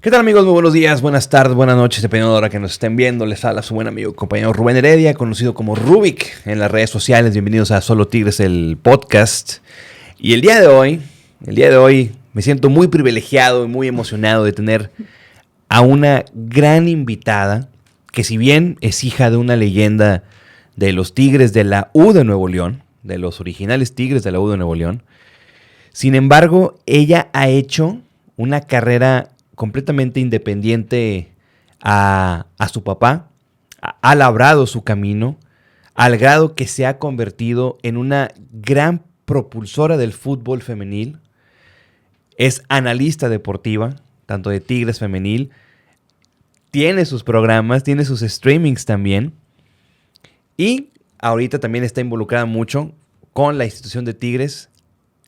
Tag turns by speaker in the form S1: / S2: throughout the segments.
S1: ¿Qué tal, amigos? Muy buenos días, buenas tardes, buenas noches, dependiendo de la hora que nos estén viendo. Les habla su buen amigo y compañero Rubén Heredia, conocido como Rubik en las redes sociales. Bienvenidos a Solo Tigres, el podcast. Y el día de hoy me siento muy privilegiado y muy emocionado de tener a una gran invitada que, si bien es hija de una leyenda de los Tigres de la U de Nuevo León, de los originales Tigres de la U de Nuevo León, sin embargo, ella ha hecho una carrera completamente independiente a su papá, ha labrado su camino, al grado que se ha convertido en una gran propulsora del fútbol femenil. Es analista deportiva, tanto de Tigres femenil, tiene sus programas, tiene sus streamings también, y ahorita también está involucrada mucho con la institución de Tigres,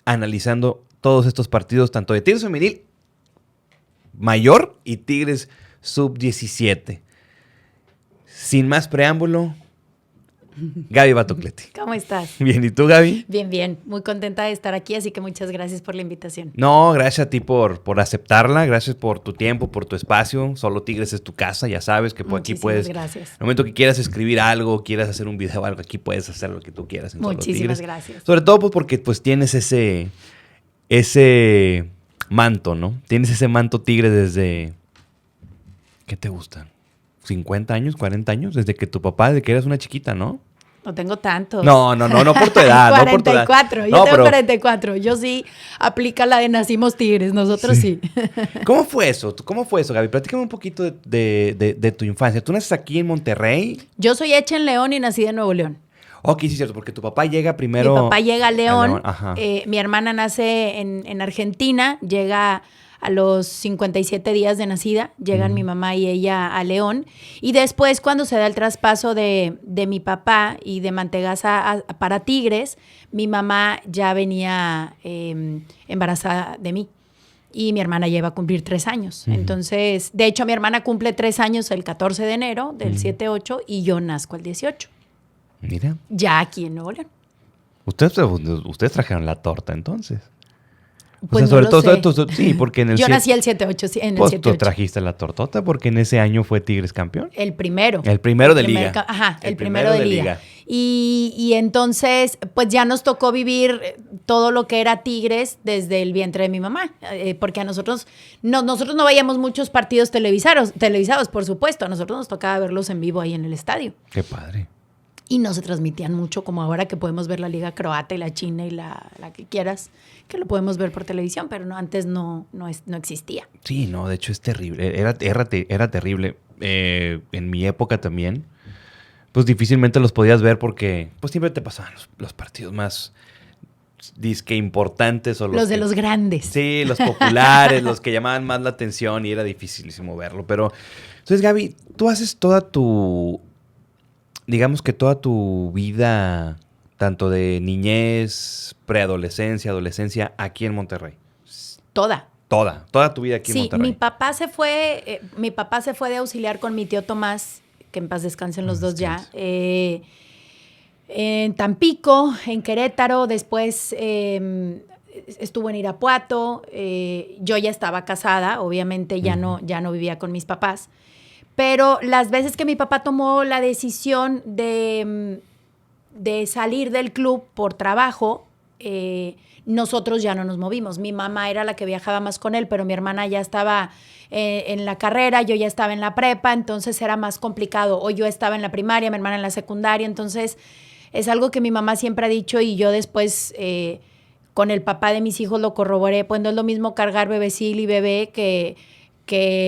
S1: analizando todos estos partidos, tanto de Tigres femenil mayor y Tigres sub-17. Sin más preámbulo, Gaby Batocletti.
S2: ¿Cómo estás?
S1: Bien, ¿y tú, Gaby?
S2: Bien, bien. Muy contenta de estar aquí, así que muchas gracias por la invitación.
S1: No, gracias a ti por aceptarla, gracias por tu tiempo, por tu espacio. Solo Tigres es tu casa, ya sabes que por aquí puedes...
S2: Gracias.
S1: En el momento que quieras escribir algo, quieras hacer un video o algo, aquí puedes hacer lo que tú quieras en Solo Tigres.
S2: Muchísimas gracias.
S1: Sobre todo pues porque pues tienes ese manto, ¿no? Tienes ese manto Tigre desde... ¿Qué te gusta? ¿50 años? ¿40 años? Desde que tu papá, desde que eras una chiquita, ¿no?
S2: No tengo tantos.
S1: No por tu edad.
S2: 44,
S1: no
S2: yo tengo 44. Yo sí aplica la de nacimos Tigres, nosotros sí.
S1: ¿Cómo fue eso? Gaby? Platícame un poquito de tu infancia. ¿Tú naces aquí en Monterrey?
S2: Yo soy hecha en León y nací en Nuevo León.
S1: Ok, sí es cierto, porque tu papá llega primero...
S2: Mi papá llega a León,
S1: Ajá.
S2: Mi hermana nace en Argentina, llega a los 57 días de nacida, llegan mi mamá y ella a León, y después cuando se da el traspaso de mi papá y de Mantegazza para Tigres, mi mamá ya venía embarazada de mí. Y mi hermana lleva a cumplir 3 años. Entonces, de hecho, mi hermana cumple 3 años el 14 de enero del 7-8 y yo nazco el 18.
S1: Mira.
S2: Ya aquí en Nuevo León.
S1: Ustedes trajeron la torta, entonces.
S2: Pues
S1: o sea,
S2: no
S1: sobre
S2: lo
S1: todo, sí, porque en el...
S2: Yo nací el 7-8, sí, en el
S1: pues
S2: 7-8.
S1: tú trajiste la tortota porque en ese año fue Tigres campeón.
S2: El primero.
S1: El primero de liga.
S2: Ajá, el primero de liga. Y entonces, pues ya nos tocó vivir todo lo que era Tigres desde el vientre de mi mamá. Porque a nosotros no veíamos muchos partidos televisados, por supuesto. A nosotros nos tocaba verlos en vivo ahí en el estadio.
S1: Qué padre.
S2: Y no se transmitían mucho como ahora que podemos ver la liga croata y la china y la que quieras, que lo podemos ver por televisión, pero antes no existía.
S1: Sí, no, de hecho es terrible. Era terrible. En mi época también, pues difícilmente los podías ver porque pues siempre te pasaban los partidos más disque importantes. O
S2: los de los grandes.
S1: Sí, los populares, los que llamaban más la atención y era dificilísimo verlo. Pero, entonces, Gaby, tú haces digamos que toda tu vida, tanto de niñez, preadolescencia, adolescencia, aquí en Monterrey.
S2: Toda
S1: tu vida aquí en Monterrey.
S2: Sí, mi papá se fue de auxiliar con mi tío Tomás, que en paz descansen los dos ya, en Tampico, en Querétaro, después estuvo en Irapuato, yo ya estaba casada, obviamente ya no vivía con mis papás. Pero las veces que mi papá tomó la decisión de salir del club por trabajo, nosotros ya no nos movimos. Mi mamá era la que viajaba más con él, pero mi hermana ya estaba en la carrera, yo ya estaba en la prepa, entonces era más complicado. O yo estaba en la primaria, mi hermana en la secundaria, entonces es algo que mi mamá siempre ha dicho y yo después con el papá de mis hijos lo corroboré. Pues no es lo mismo cargar bebecil y bebé que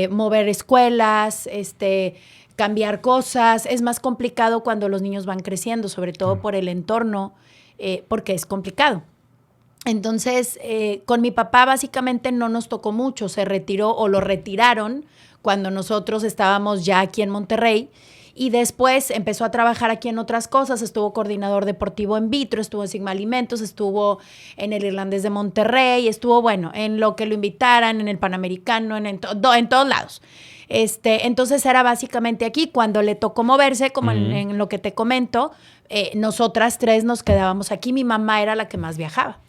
S2: mover escuelas, cambiar cosas. Es más complicado cuando los niños van creciendo, sobre todo por el entorno, porque es complicado. Entonces, con mi papá básicamente no nos tocó mucho. Se retiró o lo retiraron cuando nosotros estábamos ya aquí en Monterrey. Y después empezó a trabajar aquí en otras cosas, estuvo coordinador deportivo en Vitro, estuvo en Sigma Alimentos, estuvo en el Irlandés de Monterrey, estuvo, bueno, en lo que lo invitaran, en el Panamericano, en todos lados. Entonces era básicamente aquí, cuando le tocó moverse, como en lo que te comento, nosotras tres nos quedábamos aquí, mi mamá era la que más viajaba.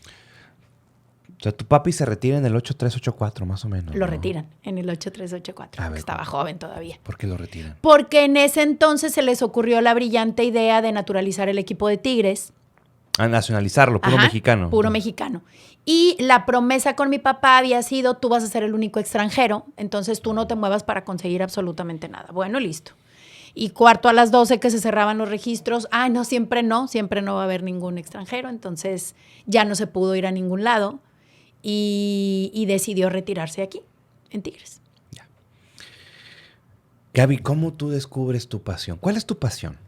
S1: O sea, tu papi se retira en el 8384, más o menos.
S2: Lo
S1: ¿no?
S2: retiran en el 8384, porque estaba joven todavía.
S1: ¿Por qué lo retiran?
S2: Porque en ese entonces se les ocurrió la brillante idea de naturalizar el equipo de Tigres.
S1: A nacionalizarlo, puro mexicano.
S2: Puro mexicano. Y la promesa con mi papá había sido, tú vas a ser el único extranjero, entonces tú no te muevas para conseguir absolutamente nada. Bueno, listo. Y cuarto a las 12 que se cerraban los registros, no, siempre no va a haber ningún extranjero, entonces ya no se pudo ir a ningún lado y decidió retirarse aquí, en Tigres.
S1: Ya. Gaby, ¿cómo tú descubres tu pasión? ¿Cuál es tu pasión?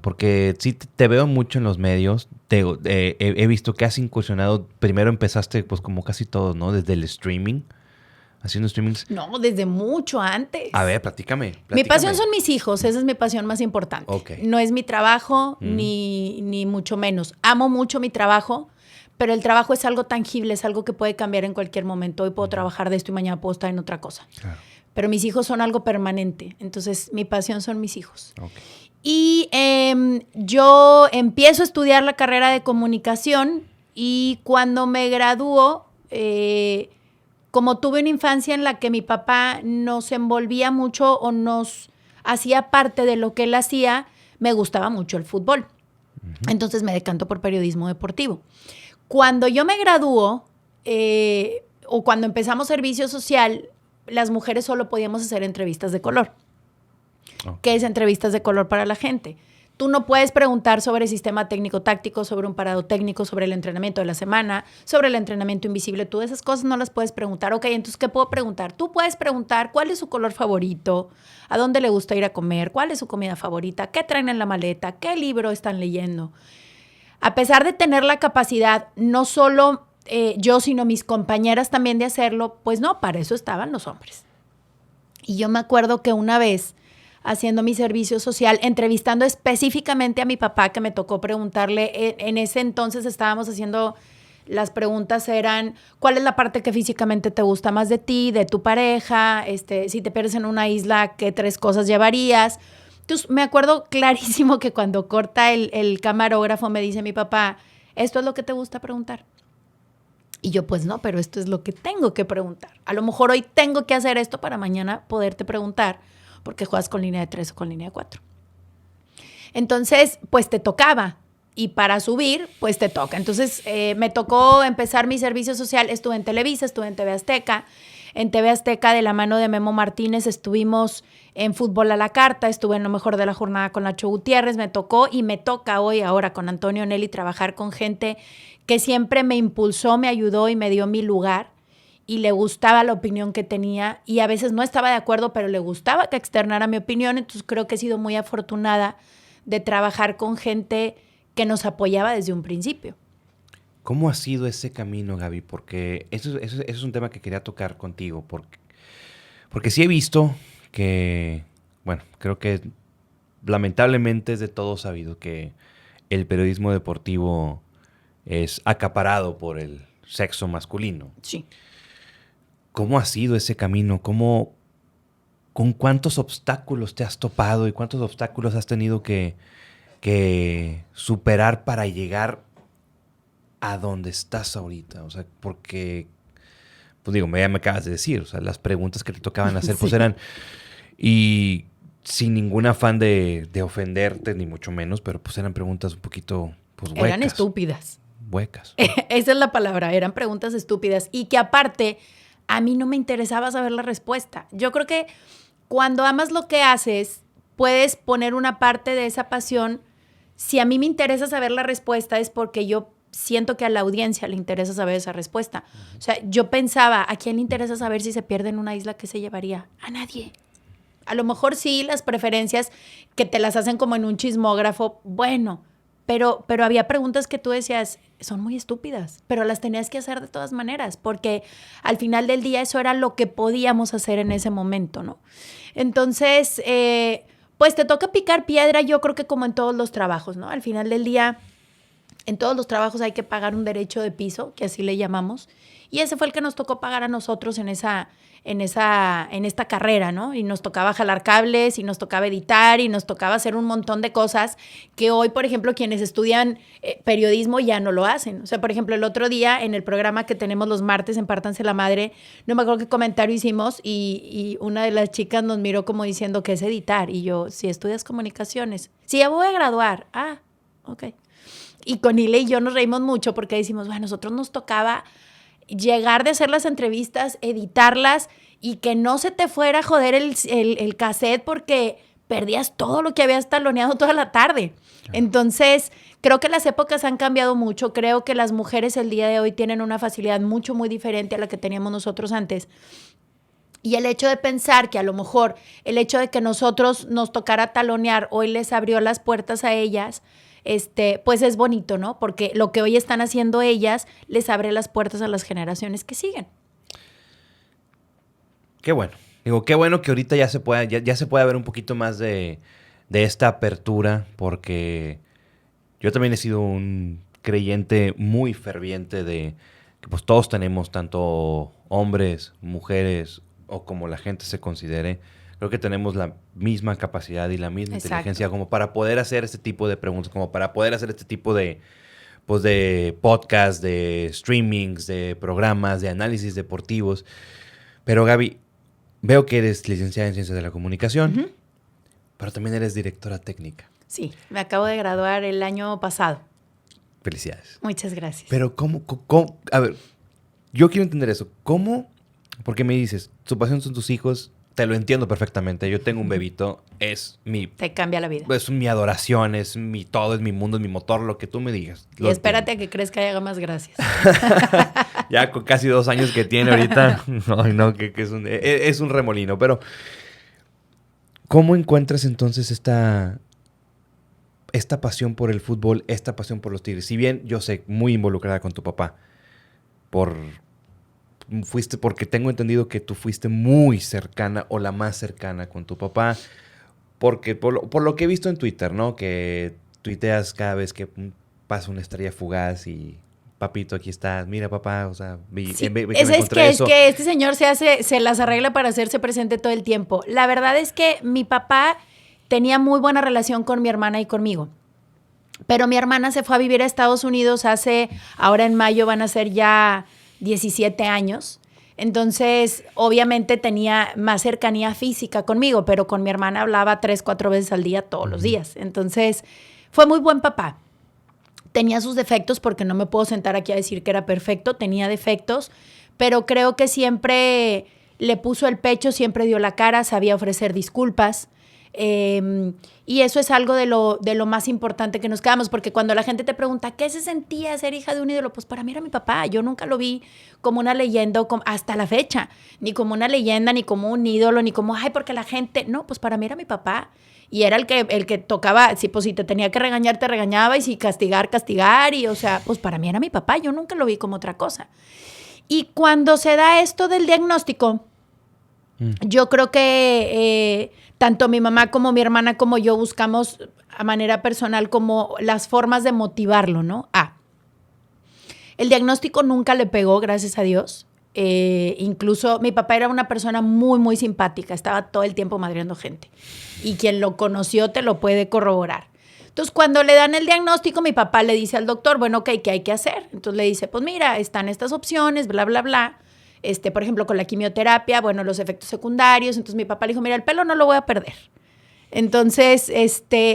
S1: Porque sí te veo mucho en los medios, he visto que has incursionado, primero empezaste pues como casi todos, ¿no? Desde el streaming, haciendo streamings.
S2: No, desde mucho antes.
S1: A ver, platícame.
S2: Mi pasión son mis hijos, esa es mi pasión más importante.
S1: Okay.
S2: No es mi trabajo, ni mucho menos. Amo mucho mi trabajo, pero el trabajo es algo tangible, es algo que puede cambiar en cualquier momento. Hoy puedo trabajar de esto y mañana puedo estar en otra cosa.
S1: Claro.
S2: Pero mis hijos son algo permanente, entonces mi pasión son mis hijos.
S1: Okay.
S2: Y yo empiezo a estudiar la carrera de comunicación y cuando me gradúo, como tuve una infancia en la que mi papá nos envolvía mucho o nos hacía parte de lo que él hacía, me gustaba mucho el fútbol. Uh-huh. Entonces me decanto por periodismo deportivo. Cuando yo me gradúo o cuando empezamos servicio social, las mujeres solo podíamos hacer entrevistas de color. ¿Qué es entrevistas de color para la gente? Tú no puedes preguntar sobre el sistema técnico-táctico, sobre un parado técnico, sobre el entrenamiento de la semana, sobre el entrenamiento invisible. Tú esas cosas no las puedes preguntar. Ok, entonces, ¿qué puedo preguntar? Tú puedes preguntar cuál es su color favorito, a dónde le gusta ir a comer, cuál es su comida favorita, qué traen en la maleta, qué libro están leyendo. A pesar de tener la capacidad, no solo yo, sino mis compañeras también de hacerlo, pues no, para eso estaban los hombres. Y yo me acuerdo que una vez, haciendo mi servicio social, entrevistando específicamente a mi papá, que me tocó preguntarle, en ese entonces estábamos haciendo, las preguntas eran, ¿cuál es la parte que físicamente te gusta más de ti, de tu pareja? Si te pierdes en una isla, ¿qué 3 cosas llevarías? Entonces, me acuerdo clarísimo que cuando corta el camarógrafo me dice mi papá, ¿esto es lo que te gusta preguntar? Y yo, pues no, pero esto es lo que tengo que preguntar. A lo mejor hoy tengo que hacer esto para mañana poderte preguntar porque juegas con línea de 3 o con línea de 4. Entonces, pues te tocaba. Y para subir, pues te toca. Entonces, me tocó empezar mi servicio social. Estuve en Televisa, estuve en TV Azteca. En TV Azteca, de la mano de Memo Martínez, estuvimos en Fútbol a la Carta. Estuve en Lo Mejor de la Jornada con Nacho Gutiérrez. Me tocó y me toca hoy, ahora con Antonio Nelly, trabajar con gente que siempre me impulsó, me ayudó y me dio mi lugar. Y le gustaba la opinión que tenía y a veces no estaba de acuerdo, pero le gustaba que externara mi opinión. Entonces creo que he sido muy afortunada de trabajar con gente que nos apoyaba desde un principio.
S1: ¿Cómo ha sido ese camino, Gaby? Porque eso es un tema que quería tocar contigo. Porque sí he visto que, bueno, creo que lamentablemente es de todos sabido que el periodismo deportivo es acaparado por el sexo masculino.
S2: Sí.
S1: ¿Cómo ha sido ese camino? ¿Con cuántos obstáculos te has topado y cuántos obstáculos has tenido que superar para llegar a donde estás ahorita? O sea, porque, pues digo, ya me acabas de decir, o sea, las preguntas que te tocaban hacer, pues eran, y sin ningún afán de ofenderte, ni mucho menos, pero pues eran preguntas un poquito, pues huecas.
S2: Eran estúpidas.
S1: Huecas.
S2: Esa es la palabra, eran preguntas estúpidas y que aparte a mí no me interesaba saber la respuesta. Yo creo que cuando amas lo que haces, puedes poner una parte de esa pasión. Si a mí me interesa saber la respuesta es porque yo siento que a la audiencia le interesa saber esa respuesta. Uh-huh. O sea, yo pensaba, ¿a quién le interesa saber si se pierde en una isla, qué se llevaría? A nadie. A lo mejor sí, las preferencias que te las hacen como en un chismógrafo, bueno, pero había preguntas que tú decías, son muy estúpidas, pero las tenías que hacer de todas maneras, porque al final del día eso era lo que podíamos hacer en ese momento, ¿no? Entonces, pues te toca picar piedra, yo creo que como en todos los trabajos, ¿no? Al final del día En todos los trabajos hay que pagar un derecho de piso, que así le llamamos. Y ese fue el que nos tocó pagar a nosotros en esta carrera, ¿no? Y nos tocaba jalar cables, y nos tocaba editar, y nos tocaba hacer un montón de cosas que hoy, por ejemplo, quienes estudian periodismo ya no lo hacen. O sea, por ejemplo, el otro día en el programa que tenemos los martes en Pártanse la Madre, no me acuerdo qué comentario hicimos, y una de las chicas nos miró como diciendo que es editar. Y yo, si estudias comunicaciones. Sí, ya voy a graduar. Ah, ok. Y con Ile y yo nos reímos mucho porque decimos, bueno, a nosotros nos tocaba llegar de hacer las entrevistas, editarlas y que no se te fuera a joder el cassette porque perdías todo lo que habías taloneado toda la tarde. Entonces, creo que las épocas han cambiado mucho. Creo que las mujeres el día de hoy tienen una facilidad muy diferente a la que teníamos nosotros antes. Y el hecho de pensar que a lo mejor el hecho de que nosotros nos tocara talonear hoy les abrió las puertas a ellas, pues es bonito, ¿no? Porque lo que hoy están haciendo ellas les abre las puertas a las generaciones que siguen.
S1: Qué bueno. Digo, qué bueno que ahorita ya se puede ver un poquito más de esta apertura, porque yo también he sido un creyente muy ferviente de que pues todos tenemos, tanto hombres, mujeres o como la gente se considere, creo que tenemos la misma capacidad y la misma inteligencia como para poder hacer este tipo de preguntas, como para poder hacer este tipo de podcasts, de streamings, de programas, de análisis deportivos. Pero Gaby, veo que eres licenciada en Ciencias de la Comunicación, pero también eres directora técnica.
S2: Sí, me acabo de graduar el año pasado.
S1: Felicidades.
S2: Muchas gracias.
S1: Pero ¿cómo? A ver, yo quiero entender eso. ¿Cómo? Porque me dices, tu pasión son tus hijos, te lo entiendo perfectamente. Yo tengo un bebito,
S2: Te cambia la vida.
S1: Es mi adoración, es mi todo, es mi mundo, es mi motor, lo que tú me digas.
S2: Y espérate a que crezca y haga más gracias.
S1: Ya con casi 2 años que tiene ahorita, no, que es un remolino. Pero, ¿cómo encuentras entonces esta pasión por el fútbol, esta pasión por los Tigres? Si bien yo sé, muy involucrada con tu papá, porque tengo entendido que tú fuiste muy cercana o la más cercana con tu papá, porque por lo que he visto en Twitter, ¿no? Que tuiteas cada vez que pasa una estrella fugaz y papito, aquí estás, mira papá, o sea,
S2: es que este señor se las arregla para hacerse presente todo el tiempo. La verdad es que mi papá tenía muy buena relación con mi hermana y conmigo. Pero mi hermana se fue a vivir a Estados Unidos ahora en mayo van a ser ya 17 años. Entonces, obviamente tenía más cercanía física conmigo, pero con mi hermana hablaba 3-4 veces al día, todos los días. Entonces, fue muy buen papá. Tenía sus defectos, porque no me puedo sentar aquí a decir que era perfecto, tenía defectos, pero creo que siempre le puso el pecho, siempre dio la cara, sabía ofrecer disculpas. Y eso es algo de lo más importante que nos quedamos, porque cuando la gente te pregunta ¿qué se sentía ser hija de un ídolo? Pues para mí era mi papá. Yo nunca lo vi como una leyenda hasta la fecha, ni como una leyenda, ni como un ídolo, ni como ay, porque la gente, no, pues para mí era mi papá. Y era el que tocaba, si te tenía que regañar, te regañaba, y si castigar, y o sea, pues para mí era mi papá. Yo nunca lo vi como otra cosa. Y cuando se da esto del diagnóstico, yo creo que tanto mi mamá como mi hermana como yo buscamos a manera personal como las formas de motivarlo, ¿no? El diagnóstico nunca le pegó, gracias a Dios. Incluso mi papá era una persona muy simpática, estaba todo el tiempo madreando gente. Y quien lo conoció te lo puede corroborar. Entonces, cuando le dan el diagnóstico, mi papá le dice al doctor, bueno, ok, ¿qué hay que hacer? Entonces le dice, pues mira, están estas opciones, bla, bla, bla. Por ejemplo, con la quimioterapia, bueno, los efectos secundarios. Entonces mi papá le dijo, mira, el pelo no lo voy a perder. Entonces,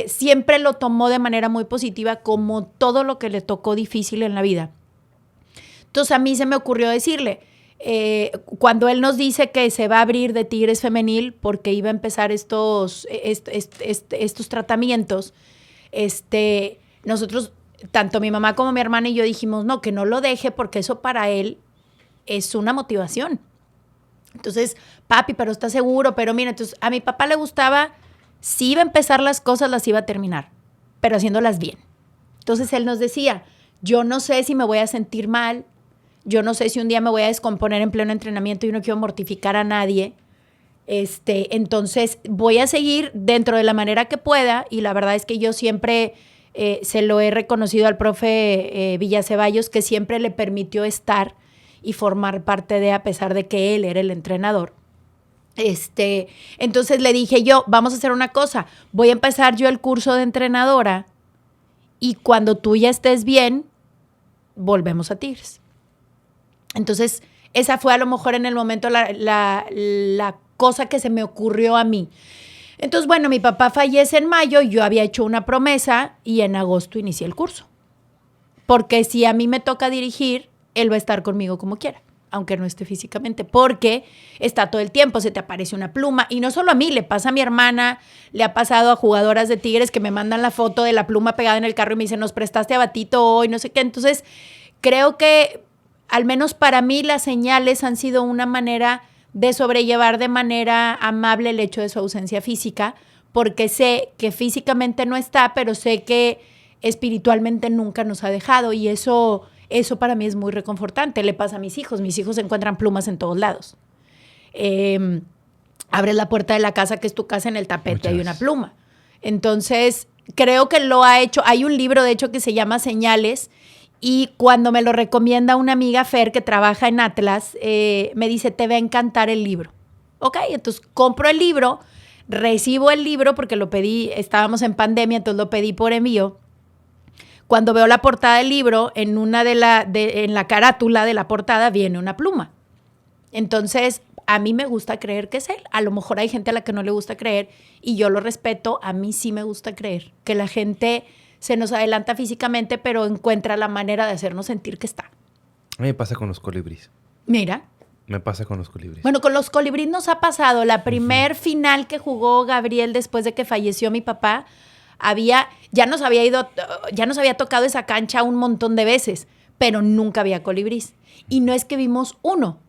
S2: siempre lo tomó de manera muy positiva, como todo lo que le tocó difícil en la vida. Entonces a mí se me ocurrió decirle, cuando él nos dice que se va a abrir de Tigres Femenil porque iba a empezar estos tratamientos, nosotros, tanto mi mamá como mi hermana y yo dijimos, no, que no lo deje, porque eso para él es una motivación. Entonces, papi, pero ¿estás seguro? Pero mira, entonces a mi papá le gustaba, si iba a empezar las cosas, las iba a terminar, pero haciéndolas bien. Entonces él nos decía, yo no sé si me voy a sentir mal, yo no sé si un día me voy a descomponer en pleno entrenamiento y no quiero mortificar a nadie. Entonces voy a seguir dentro de la manera que pueda, y la verdad es que yo siempre se lo he reconocido al profe Villaceballos, que siempre le permitió estar y formar parte de, a pesar de que él era el entrenador. Entonces le dije yo, vamos a hacer una cosa, voy a empezar yo el curso de entrenadora y cuando tú ya estés bien, volvemos a Tigres. Entonces, esa fue a lo mejor en el momento la cosa que se me ocurrió a mí. Entonces, bueno, mi papá fallece en mayo, yo había hecho una promesa y en agosto inicié el curso. Porque si a mí me toca dirigir, él va a estar conmigo como quiera, aunque no esté físicamente, porque está todo el tiempo, se te aparece una pluma. Y no solo a mí, le pasa a mi hermana, le ha pasado a jugadoras de Tigres que me mandan la foto de la pluma pegada en el carro y me dicen, nos prestaste a Batito hoy, no sé qué. Entonces, creo que al menos para mí las señales han sido una manera de sobrellevar de manera amable el hecho de su ausencia física, porque sé que físicamente no está, pero sé que espiritualmente nunca nos ha dejado y eso para mí es muy reconfortante. Le pasa a mis hijos encuentran plumas en todos lados. Abres la puerta de la casa, que es tu casa, en el tapete hay una pluma. Entonces, creo que lo ha hecho. Hay un libro, de hecho, que se llama Señales, y cuando me lo recomienda una amiga, Fer, que trabaja en Atlas, me dice, te va a encantar el libro. Ok, entonces compro el libro, recibo el libro porque lo pedí, estábamos en pandemia, entonces lo pedí por envío. Cuando veo la portada del libro, en la carátula de la portada viene una pluma. Entonces, a mí me gusta creer que es él. A lo mejor hay gente a la que no le gusta creer y yo lo respeto. A mí sí me gusta creer que la gente se nos adelanta físicamente, pero encuentra la manera de hacernos sentir que está.
S1: A mí me pasa con los colibríes.
S2: Mira.
S1: Me pasa con los colibríes.
S2: Bueno, con los colibríes nos ha pasado. La primer final que jugó Gabriel después de que falleció mi papá, ya nos había tocado esa cancha un montón de veces, pero nunca había colibrís. Y no es que vimos uno,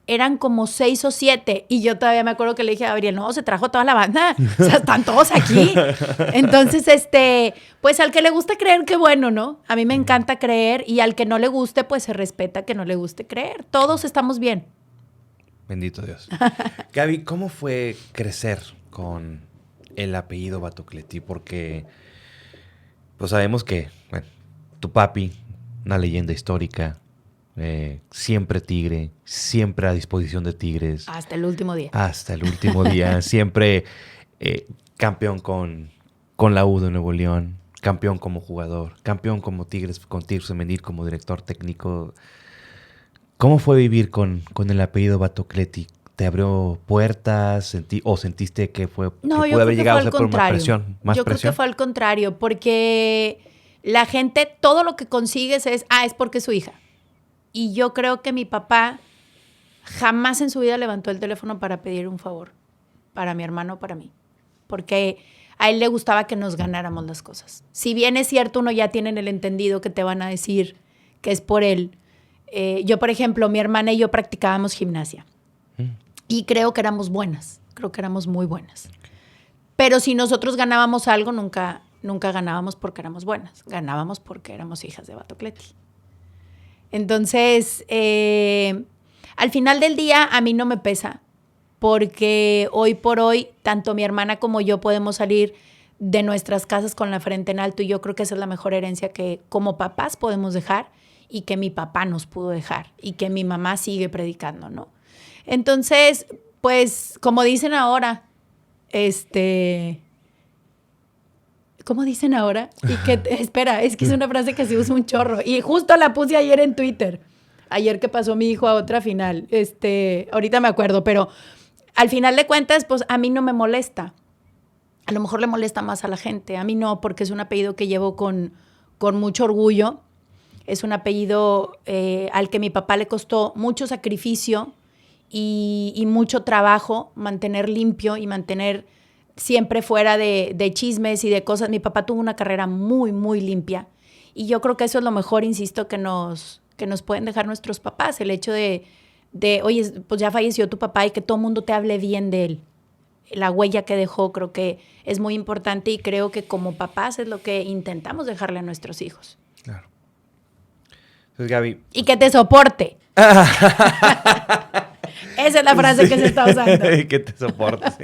S2: eran como 6 o 7. Y yo todavía me acuerdo que le dije a Gabriel, no, se trajo toda la banda. O sea, están todos aquí. Entonces, pues al que le gusta creer, qué bueno, ¿no? A mí me encanta creer y al que no le guste, pues se respeta que no le guste creer. Todos estamos bien.
S1: Bendito Dios. Gaby, ¿cómo fue crecer con el apellido Batocletti? Porque pues sabemos que, bueno, tu papi, una leyenda histórica, siempre Tigre, siempre a disposición de Tigres.
S2: Hasta el último día.
S1: Hasta el último día. Siempre campeón con la U de Nuevo León, campeón como jugador, campeón como Tigres, con Tigres Femenil como director técnico. ¿Cómo fue vivir con el apellido Batocletti? ¿Te abrió puertas? ¿Sentiste que fue
S2: no,
S1: que pudo haber llegado a ser por
S2: más
S1: presión?
S2: Yo creo que fue al contrario, porque la gente, todo lo que consigues es porque es su hija. Y yo creo que mi papá jamás en su vida levantó el teléfono para pedir un favor para mi hermano o para mí, porque a él le gustaba que nos ganáramos las cosas. Si bien es cierto, uno ya tiene el entendido que te van a decir que es por él. Yo, por ejemplo, mi hermana y yo practicábamos gimnasia. Y creo que éramos buenas, creo que éramos muy buenas. Pero si nosotros ganábamos algo, nunca ganábamos porque éramos buenas, ganábamos porque éramos hijas de Batocletti. Entonces, al final del día a mí no me pesa, porque hoy por hoy, tanto mi hermana como yo podemos salir de nuestras casas con la frente en alto y yo creo que esa es la mejor herencia que como papás podemos dejar y que mi papá nos pudo dejar y que mi mamá sigue predicando, ¿no? Entonces, pues, como dicen ahora, ¿cómo dicen ahora? Y que, espera, es que es una frase que se usa un chorro. Y justo la puse ayer en Twitter. Ayer que pasó mi hijo a otra final. Ahorita me acuerdo, pero al final de cuentas, pues, a mí no me molesta. A lo mejor le molesta más a la gente. A mí no, porque es un apellido que llevo con mucho orgullo. Es un apellido al que mi papá le costó mucho sacrificio y mucho trabajo mantener limpio y mantener siempre fuera de chismes y de cosas. Mi papá tuvo una carrera muy, muy limpia. Y yo creo que eso es lo mejor, insisto, que nos pueden dejar nuestros papás. El hecho de, oye, pues ya falleció tu papá y que todo el mundo te hable bien de él. La huella que dejó creo que es muy importante y creo que como papás es lo que intentamos dejarle a nuestros hijos.
S1: Claro. Entonces, Gaby.
S2: Y que te soporte. Esa es la frase que se está usando.
S1: Y que te soporte, sí.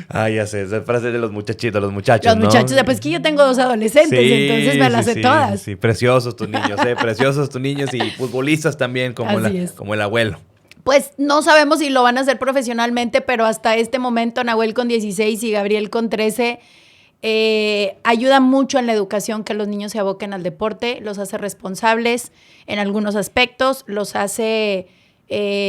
S1: Ay, ya sé, esa frase de los muchachitos, los muchachos,
S2: Los
S1: ¿no?
S2: muchachos, pues que yo tengo 2 adolescentes, entonces me las sé todas.
S1: Sí, preciosos tus niños, preciosos tus niños y futbolistas también como el abuelo.
S2: Pues no sabemos si lo van a hacer profesionalmente, pero hasta este momento Nahuel con 16 y Gabriel con 13 ayuda mucho en la educación que los niños se aboquen al deporte, los hace responsables en algunos aspectos, los hace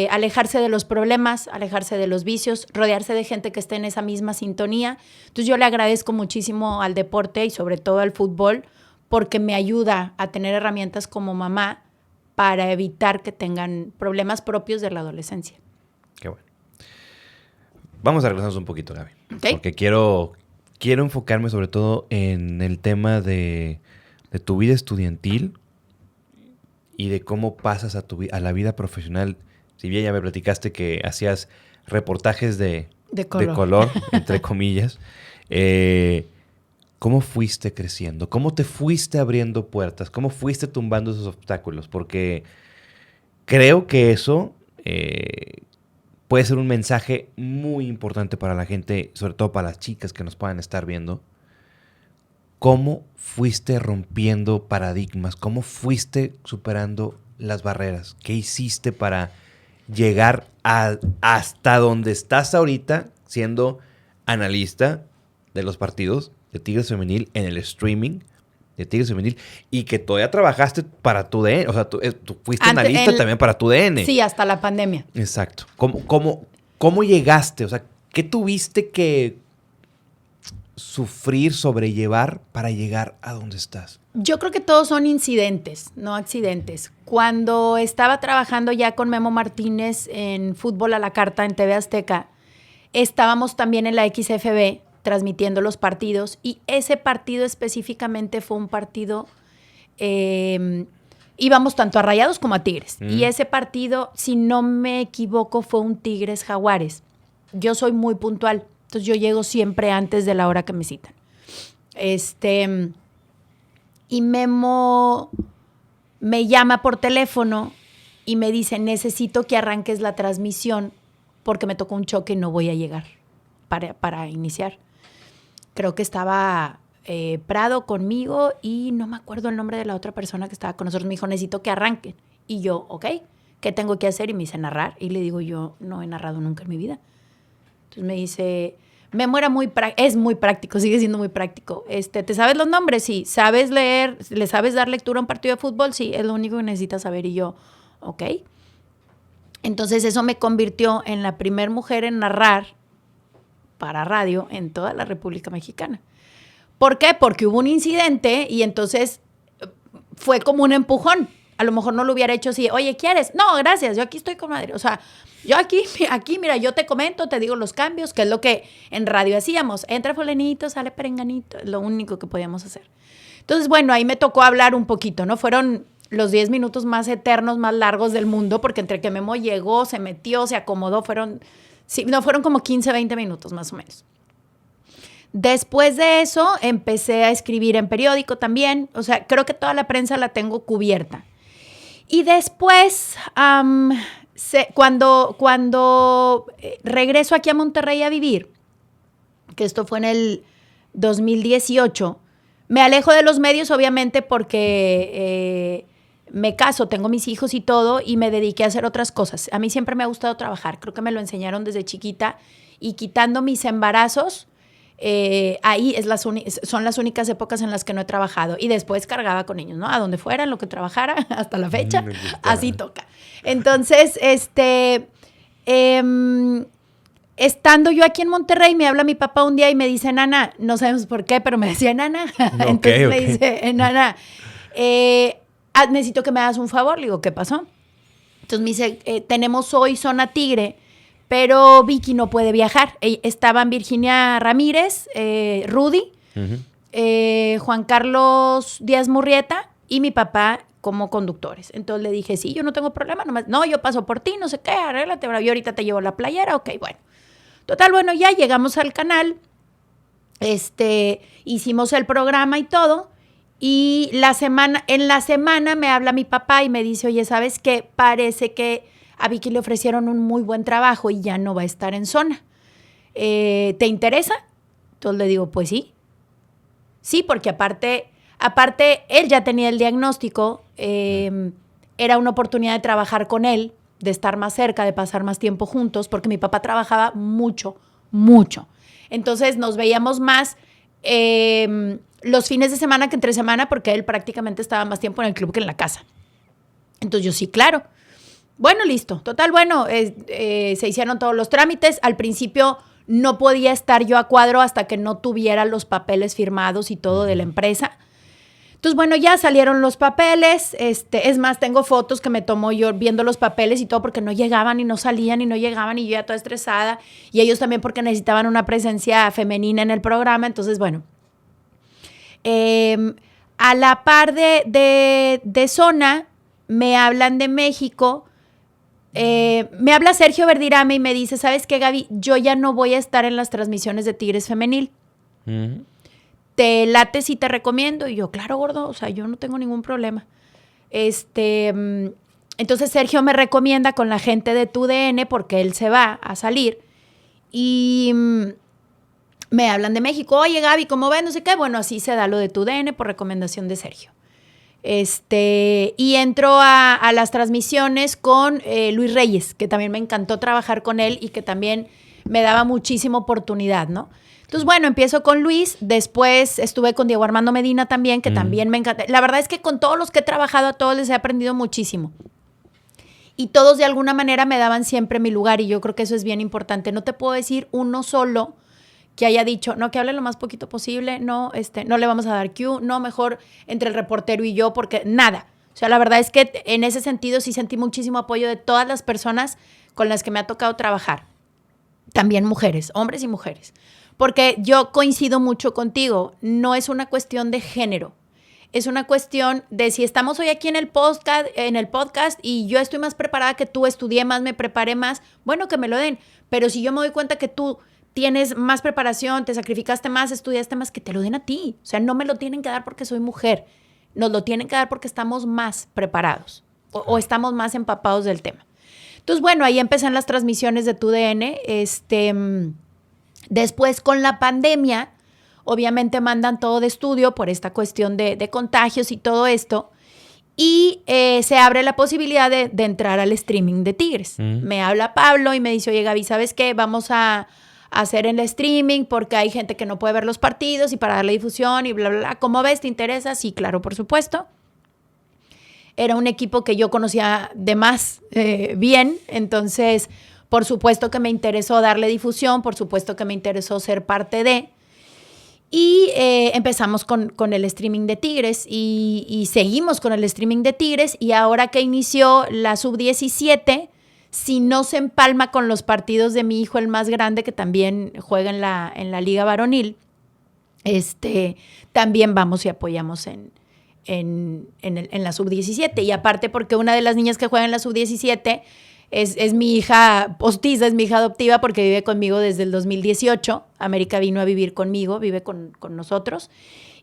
S2: alejarse de los problemas, alejarse de los vicios, rodearse de gente que esté en esa misma sintonía. Entonces yo le agradezco muchísimo al deporte y sobre todo al fútbol porque me ayuda a tener herramientas como mamá para evitar que tengan problemas propios de la adolescencia.
S1: Qué bueno. Vamos a regresarnos un poquito, Gaby.
S2: ¿Okay?
S1: Porque quiero enfocarme sobre todo en el tema de tu vida estudiantil y de cómo pasas a la vida profesional. Si bien ya me platicaste que hacías reportajes de color, entre comillas, ¿cómo fuiste creciendo? ¿Cómo te fuiste abriendo puertas? ¿Cómo fuiste tumbando esos obstáculos? Porque creo que eso puede ser un mensaje muy importante para la gente, sobre todo para las chicas que nos puedan estar viendo. ¿Cómo fuiste rompiendo paradigmas? ¿Cómo fuiste superando las barreras? ¿Qué hiciste para llegar hasta donde estás ahorita siendo analista de los partidos de Tigres Femenil en el streaming de Tigres Femenil y que todavía trabajaste para tu DN? O sea, tú fuiste analista también para tu DN.
S2: Sí, hasta la pandemia.
S1: Exacto. ¿Cómo llegaste? O sea, ¿qué tuviste que sufrir, sobrellevar para llegar a donde estás?
S2: Yo creo que todos son incidentes, no accidentes. Cuando estaba trabajando ya con Memo Martínez en Fútbol a la Carta en TV Azteca, estábamos también en la XFB transmitiendo los partidos y ese partido específicamente fue un partido, íbamos tanto a Rayados como a Tigres. Y ese partido, si no me equivoco, fue un Tigres Jaguares. Yo soy muy puntual, entonces yo llego siempre antes de la hora que me citan. Y Memo me llama por teléfono y me dice, necesito que arranques la transmisión porque me tocó un choque y no voy a llegar para iniciar. Creo que estaba Prado conmigo y no me acuerdo el nombre de la otra persona que estaba con nosotros. Me dijo, necesito que arranquen. Y yo, ok, ¿qué tengo que hacer? Y me dice, narrar. Y le digo, yo no he narrado nunca en mi vida. Entonces me dice, Memo es muy práctico, sigue siendo muy práctico. ¿Te sabes los nombres? Sí. ¿Sabes leer? ¿Le sabes dar lectura a un partido de fútbol? Sí, es lo único que necesitas saber. Y yo, ok. Entonces eso me convirtió en la primer mujer en narrar para radio en toda la República Mexicana. ¿Por qué? Porque hubo un incidente y entonces fue como un empujón. A lo mejor no lo hubiera hecho así, oye, ¿quieres? No, gracias, yo aquí estoy con madre. O sea, yo aquí, mira, yo te comento, te digo los cambios, que es lo que en radio hacíamos. Entra fulanito, sale perenganito, es lo único que podíamos hacer. Entonces, bueno, ahí me tocó hablar un poquito, ¿no? Fueron los 10 minutos más eternos, más largos del mundo, porque entre que Memo llegó, se metió, se acomodó, fueron como 15, 20 minutos más o menos. Después de eso, empecé a escribir en periódico también. O sea, creo que toda la prensa la tengo cubierta. Y después, cuando regreso aquí a Monterrey a vivir, que esto fue en el 2018, me alejo de los medios, obviamente, porque me caso, tengo mis hijos y todo, y me dediqué a hacer otras cosas. A mí siempre me ha gustado trabajar, creo que me lo enseñaron desde chiquita, y quitando mis embarazos, ahí son las únicas épocas en las que no he trabajado. Y después cargaba con niños, ¿no? A donde fuera, en lo que trabajara, hasta la fecha, así toca. Entonces, estando yo aquí en Monterrey, me habla mi papá un día y me dice, Nana, no sabemos por qué, pero me decía Nana. Entonces me dice, Nana, necesito que me hagas un favor. Le digo, ¿qué pasó? Entonces me dice, tenemos hoy Zona Tigre, pero Vicky no puede viajar. Estaban Virginia Ramírez, Rudy, Juan Carlos Díaz Murrieta y mi papá como conductores. Entonces le dije, sí, yo no tengo problema, nomás, no, yo paso por ti, no sé qué, arréglate, yo ahorita te llevo la playera, ok, bueno. Total, bueno, ya llegamos al canal, hicimos el programa y todo, y en la semana me habla mi papá y me dice, oye, ¿sabes qué? Parece que a Vicky le ofrecieron un muy buen trabajo y ya no va a estar en Zona. ¿te interesa? Entonces le digo, pues sí. Sí, porque aparte él ya tenía el diagnóstico, era una oportunidad de trabajar con él, de estar más cerca, de pasar más tiempo juntos, porque mi papá trabajaba mucho, mucho. Entonces nos veíamos más los fines de semana que entre semana, porque él prácticamente estaba más tiempo en el club que en la casa. Entonces yo sí, claro. Bueno, listo. Total, bueno, se hicieron todos los trámites. Al principio no podía estar yo a cuadro hasta que no tuviera los papeles firmados y todo de la empresa. Entonces, bueno, ya salieron los papeles. Es más, tengo fotos que me tomó yo viendo los papeles y todo porque no llegaban y no salían y no llegaban y yo ya toda estresada. Y ellos también porque necesitaban una presencia femenina en el programa. Entonces, bueno. A la par de Zona, me hablan de México. Me habla Sergio Verdirame y me dice, ¿sabes qué, Gaby? Yo ya no voy a estar en las transmisiones de Tigres Femenil. ¿Te late si te recomiendo? Y yo, claro, gordo, o sea, yo no tengo ningún problema. Entonces Sergio me recomienda con la gente de TUDN porque él se va a salir. Y me hablan de México. Oye, Gaby, ¿cómo ves? No sé qué. Bueno, así se da lo de TUDN por recomendación de Sergio. Y entro a las transmisiones con Luis Reyes, que también me encantó trabajar con él y que también me daba muchísima oportunidad, ¿no? Entonces, bueno, empiezo con Luis, después estuve con Diego Armando Medina también, que también me encanta. La verdad es que con todos los que he trabajado, a todos les he aprendido muchísimo. Y todos de alguna manera me daban siempre mi lugar y yo creo que eso es bien importante. No te puedo decir uno solo que haya dicho, no, que hable lo más poquito posible, no, no le vamos a dar cue, no, mejor entre el reportero y yo, porque nada. O sea, la verdad es que en ese sentido sí sentí muchísimo apoyo de todas las personas con las que me ha tocado trabajar. También mujeres, hombres y mujeres. Porque yo coincido mucho contigo, no es una cuestión de género. Es una cuestión de si estamos hoy aquí en el podcast y yo estoy más preparada que tú, estudié más, me preparé más, bueno, que me lo den. Pero si yo me doy cuenta que tú tienes más preparación, te sacrificaste más, estudiaste más, que te lo den a ti. O sea, no me lo tienen que dar porque soy mujer. Nos lo tienen que dar porque estamos más preparados o estamos más empapados del tema. Entonces, bueno, ahí empecé en las transmisiones de TUDN. Después, con la pandemia, obviamente mandan todo de estudio por esta cuestión de contagios y todo esto. Y se abre la posibilidad de entrar al streaming de Tigres. Me habla Pablo y me dice, oye, Gaby, ¿sabes qué? Vamos a hacer el streaming porque hay gente que no puede ver los partidos y para darle difusión y bla, bla, bla. ¿Cómo ves? ¿Te interesa? Sí, claro, por supuesto. Era un equipo que yo conocía de más bien, entonces por supuesto que me interesó darle difusión, por supuesto que me interesó ser parte de. Y empezamos con el streaming de Tigres y seguimos con el streaming de Tigres y ahora que inició la sub-17, si no se empalma con los partidos de mi hijo, el más grande, que también juega en la Liga Varonil, también vamos y apoyamos en la sub-17. Y aparte porque una de las niñas que juega en la sub-17 es mi hija postiza, es mi hija adoptiva porque vive conmigo desde el 2018. América vino a vivir conmigo, vive con nosotros.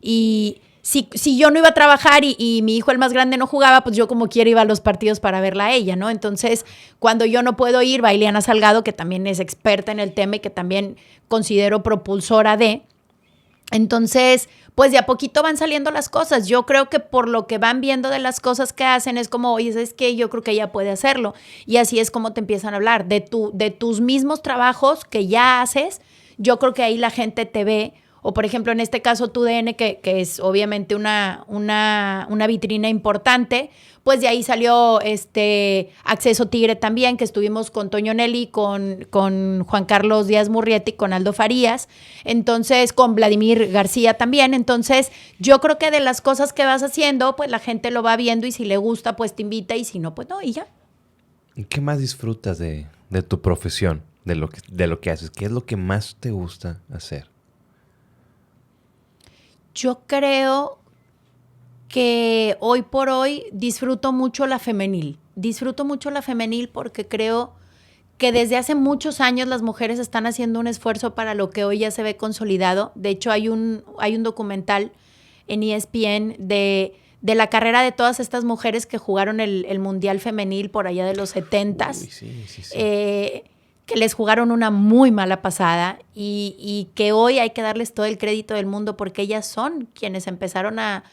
S2: Y si yo no iba a trabajar y mi hijo el más grande no jugaba, pues yo como quiera iba a los partidos para verla a ella, ¿no? Entonces, cuando yo no puedo ir, va Ileana Salgado, que también es experta en el tema y que también considero propulsora de. Entonces, pues de a poquito van saliendo las cosas. Yo creo que por lo que van viendo de las cosas que hacen es como, oye, ¿sabes qué? Yo creo que ella puede hacerlo. Y así es como te empiezan a hablar de tus mismos trabajos que ya haces. Yo creo que ahí la gente te ve. O, por ejemplo, en este caso, TUDN, que es obviamente una vitrina importante, pues de ahí salió Acceso Tigre también, que estuvimos con Toño Nelly, con Juan Carlos Díaz Murrieta y con Aldo Farías, entonces con Vladimir García también. Entonces, yo creo que de las cosas que vas haciendo, pues la gente lo va viendo y si le gusta, pues te invita y si no, pues no, y ya.
S1: ¿Y qué más disfrutas de tu profesión, de lo que haces? ¿Qué es lo que más te gusta hacer?
S2: Yo creo que hoy por hoy disfruto mucho la femenil. Disfruto mucho la femenil porque creo que desde hace muchos años las mujeres están haciendo un esfuerzo para lo que hoy ya se ve consolidado. De hecho, hay un documental en ESPN de la carrera de todas estas mujeres que jugaron el Mundial Femenil por allá de los 70s.
S1: Sí.
S2: que les jugaron una muy mala pasada y que hoy hay que darles todo el crédito del mundo porque ellas son quienes empezaron a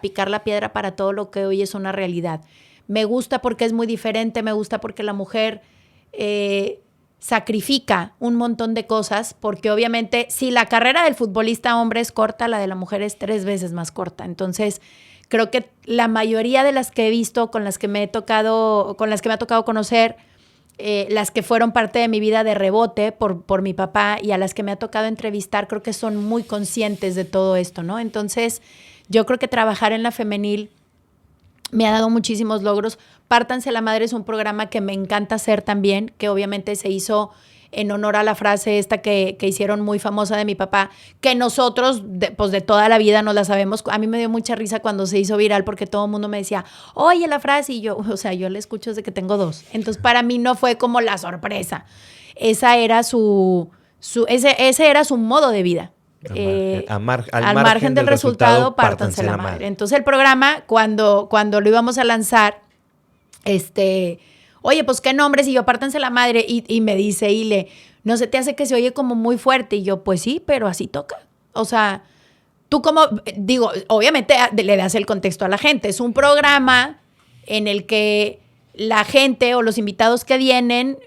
S2: picar la piedra para todo lo que hoy es una realidad. Me gusta porque es muy diferente, me gusta porque la mujer sacrifica un montón de cosas, porque obviamente si la carrera del futbolista hombre es corta, la de la mujer es 3 veces más corta. Entonces, creo que la mayoría de las que he visto, con las que me ha tocado conocer, las que fueron parte de mi vida de rebote por mi papá y a las que me ha tocado entrevistar, creo que son muy conscientes de todo esto, ¿no? Entonces, yo creo que trabajar en la femenil me ha dado muchísimos logros. Pártanse la madre es un programa que me encanta hacer también, que obviamente se hizo en honor a la frase esta que hicieron muy famosa de mi papá, que nosotros, pues de toda la vida nos la sabemos. A mí me dio mucha risa cuando se hizo viral porque todo el mundo me decía, oye, la frase, y yo, o sea, yo la escucho desde que tengo 2. Entonces, para mí no fue como la sorpresa. Esa era ese era su modo de vida.
S1: Al
S2: margen del resultado, pártanse la madre. Entonces, el programa, cuando lo íbamos a lanzar, oye, pues qué nombres, y yo, pártanse la madre, y me dice Ile, ¿no se te hace que se oye como muy fuerte? Y yo, pues sí, pero así toca. O sea, tú como, digo, obviamente le das el contexto a la gente. Es un programa en el que la gente o los invitados que vienen,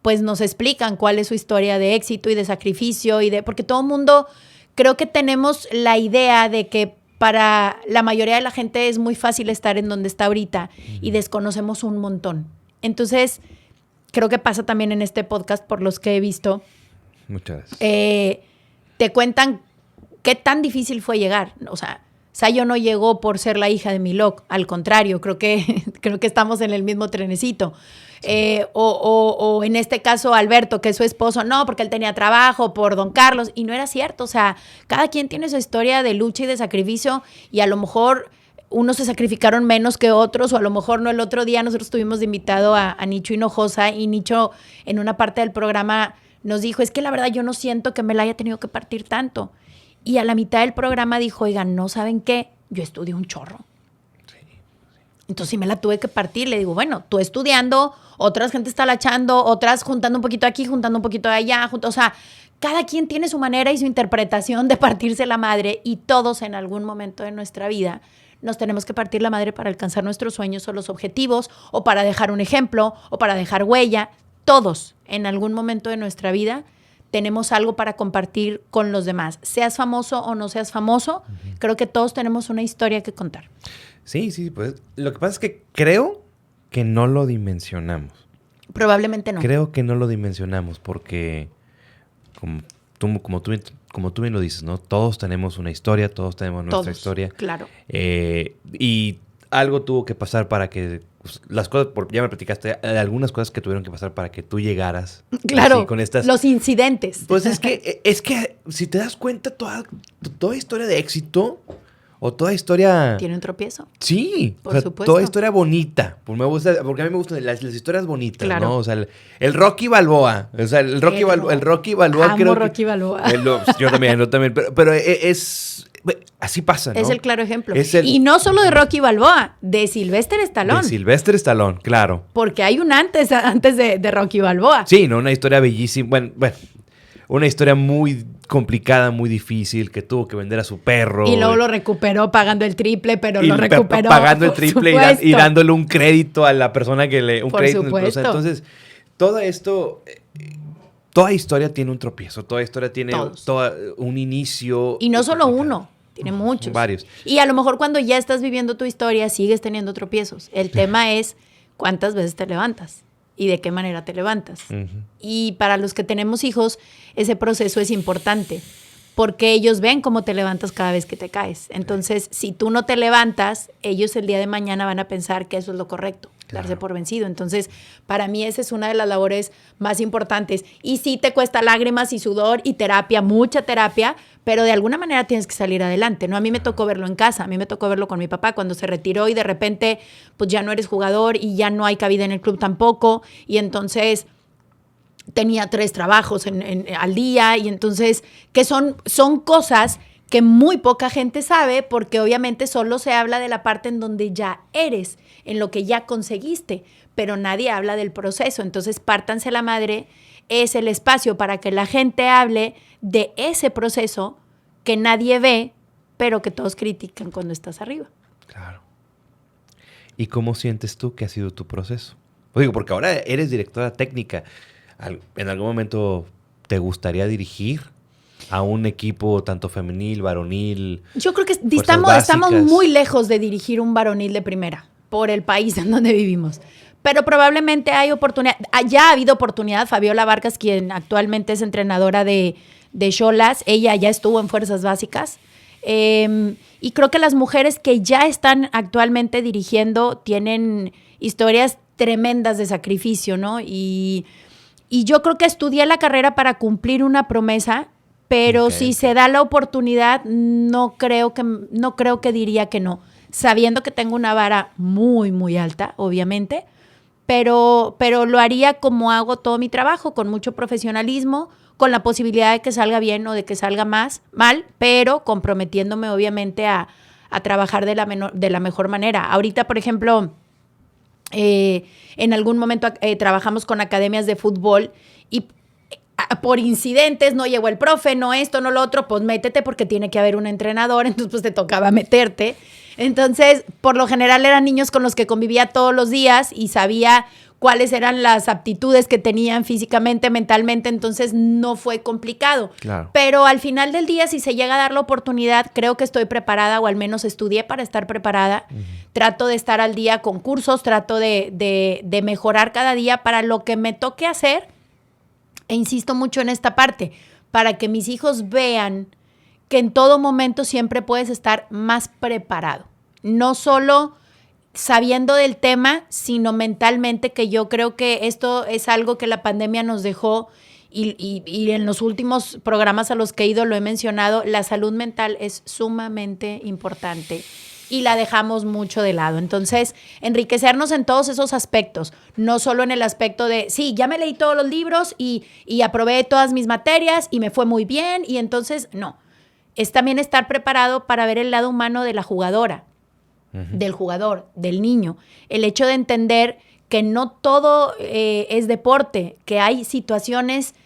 S2: pues nos explican cuál es su historia de éxito y de sacrificio, porque todo el mundo, creo que tenemos la idea de que para la mayoría de la gente es muy fácil estar en donde está ahorita y desconocemos un montón. Entonces, creo que pasa también en este podcast por los que he visto.
S1: Muchas gracias.
S2: Te cuentan qué tan difícil fue llegar. O sea, Sayo no llegó por ser la hija de Milok. Al contrario, creo que estamos en el mismo trenecito. O en este caso Alberto, que es su esposo, no, porque él tenía trabajo por don Carlos. Y no era cierto. O sea, cada quien tiene su historia de lucha y de sacrificio y a lo mejor unos se sacrificaron menos que otros, o a lo mejor no. El otro día nosotros tuvimos de invitado a Nicho Hinojosa, y Nicho en una parte del programa nos dijo, es que la verdad yo no siento que me la haya tenido que partir tanto. Y a la mitad del programa dijo, oigan, ¿no saben qué? Yo estudié un chorro. Entonces sí me la tuve que partir. Le digo, bueno, tú estudiando, otras gente está lachando, otras juntando un poquito aquí, juntando un poquito de allá. O sea, cada quien tiene su manera y su interpretación de partirse la madre, y todos en algún momento de nuestra vida nos tenemos que partir la madre para alcanzar nuestros sueños o los objetivos, o para dejar un ejemplo, o para dejar huella. Todos en algún momento de nuestra vida tenemos algo para compartir con los demás. Seas famoso o no seas famoso, creo que todos tenemos una historia que contar.
S1: Sí, pues lo que pasa es que creo que no lo dimensionamos.
S2: Probablemente no.
S1: Creo que no lo dimensionamos porque, como tú bien lo dices, ¿no? Todos tenemos una historia, todos tenemos nuestra historia.
S2: Claro.
S1: Y algo tuvo que pasar para que las cosas, ya me platicaste de algunas cosas que tuvieron que pasar para que tú llegaras.
S2: Claro,
S1: así, con estas,
S2: los incidentes.
S1: Pues es que si te das cuenta, toda historia de éxito o toda historia...
S2: ¿Tiene un tropiezo?
S1: Sí,
S2: por supuesto.
S1: Toda historia bonita. Porque a mí me gustan las historias bonitas,
S2: claro.
S1: ¿no? O sea, el Rocky Balboa. O sea, el Rocky Balboa.
S2: Amo Rocky Balboa.
S1: Yo también. Pero así pasa, ¿no?
S2: Es el claro ejemplo. Y no solo de Rocky Balboa, de Sylvester Stallone.
S1: De Sylvester Stallone, claro.
S2: Porque hay un antes de Rocky Balboa.
S1: Sí, ¿no? Una historia bellísima. Bueno, una historia muy complicada, muy difícil, que tuvo que vender a su perro.
S2: Y luego lo recuperó pagando el triple, pero lo recuperó.
S1: Pagando el triple y dándole un crédito a la persona que le...
S2: Por supuesto.
S1: Entonces, todo esto... Toda historia tiene un tropiezo, toda historia tiene un inicio.
S2: Y no solo uno, tiene muchos.
S1: Varios.
S2: Y a lo mejor cuando ya estás viviendo tu historia sigues teniendo tropiezos. El tema es cuántas veces te levantas y de qué manera te levantas. Y para los que tenemos hijos, ese proceso es importante porque ellos ven cómo te levantas cada vez que te caes. Entonces, si tú no te levantas, ellos el día de mañana van a pensar que eso es lo correcto. Darse por vencido. Entonces, para mí esa es una de las labores más importantes. Y sí te cuesta lágrimas y sudor y terapia, mucha terapia, pero de alguna manera tienes que salir adelante, ¿no? A mí me tocó verlo en casa, a mí me tocó verlo con mi papá cuando se retiró y de repente, pues ya no eres jugador y ya no hay cabida en el club tampoco. Y entonces tenía 3 trabajos al día y entonces, que son cosas que muy poca gente sabe porque obviamente solo se habla de la parte en donde ya eres, en lo que ya conseguiste, pero nadie habla del proceso. Entonces, pártanse la madre es el espacio para que la gente hable de ese proceso que nadie ve, pero que todos critican cuando estás arriba.
S1: Claro. ¿Y cómo sientes tú que ha sido tu proceso? Pues digo, porque ahora eres directora técnica. ¿En algún momento te gustaría dirigir a un equipo tanto femenil, varonil?
S2: Yo creo que estamos muy lejos de dirigir un varonil de primera por el país en donde vivimos. Pero probablemente hay oportunidad. Ya ha habido oportunidad. Fabiola Vargas, quien actualmente es entrenadora de Xolas, ella ya estuvo en Fuerzas Básicas. Y creo que las mujeres que ya están actualmente dirigiendo tienen historias tremendas de sacrificio, ¿no? Y yo creo que estudié la carrera para cumplir una promesa, pero si se da la oportunidad, no creo que diría que no, sabiendo que tengo una vara muy, muy alta, obviamente, pero lo haría como hago todo mi trabajo, con mucho profesionalismo, con la posibilidad de que salga bien o de que salga mal, pero comprometiéndome obviamente a trabajar de la mejor manera. Ahorita, por ejemplo, en algún momento trabajamos con academias de fútbol y por incidentes, no llegó el profe, no esto, no lo otro, pues métete porque tiene que haber un entrenador, entonces pues te tocaba meterte. Entonces, por lo general eran niños con los que convivía todos los días y sabía cuáles eran las aptitudes que tenían físicamente, mentalmente, entonces no fue complicado.
S1: Claro.
S2: Pero al final del día, si se llega a dar la oportunidad, creo que estoy preparada, o al menos estudié para estar preparada. Uh-huh. Trato de estar al día con cursos, trato de mejorar cada día para lo que me toque hacer. E insisto mucho en esta parte, para que mis hijos vean que en todo momento siempre puedes estar más preparado. No solo sabiendo del tema, sino mentalmente, que yo creo que esto es algo que la pandemia nos dejó y en los últimos programas a los que he ido lo he mencionado, la salud mental es sumamente importante y la dejamos mucho de lado. Entonces, enriquecernos en todos esos aspectos, no solo en el aspecto de, sí, ya me leí todos los libros y aprobé todas mis materias y me fue muy bien, y entonces, no. Es también estar preparado para ver el lado humano de la jugadora, uh-huh, del jugador, del niño. El hecho de entender que no todo es deporte, que hay situaciones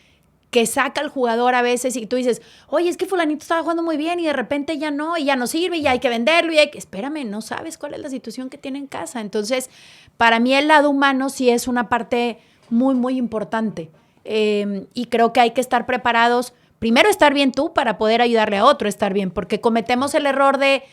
S2: que saca al jugador a veces y tú dices, oye, es que fulanito estaba jugando muy bien y de repente ya no, y ya no sirve, y ya hay que venderlo, y espérame, no sabes cuál es la situación que tiene en casa. Entonces, para mí el lado humano sí es una parte muy, muy importante. Y creo que hay que estar preparados. Primero, estar bien tú para poder ayudarle a otro a estar bien, porque cometemos el error de,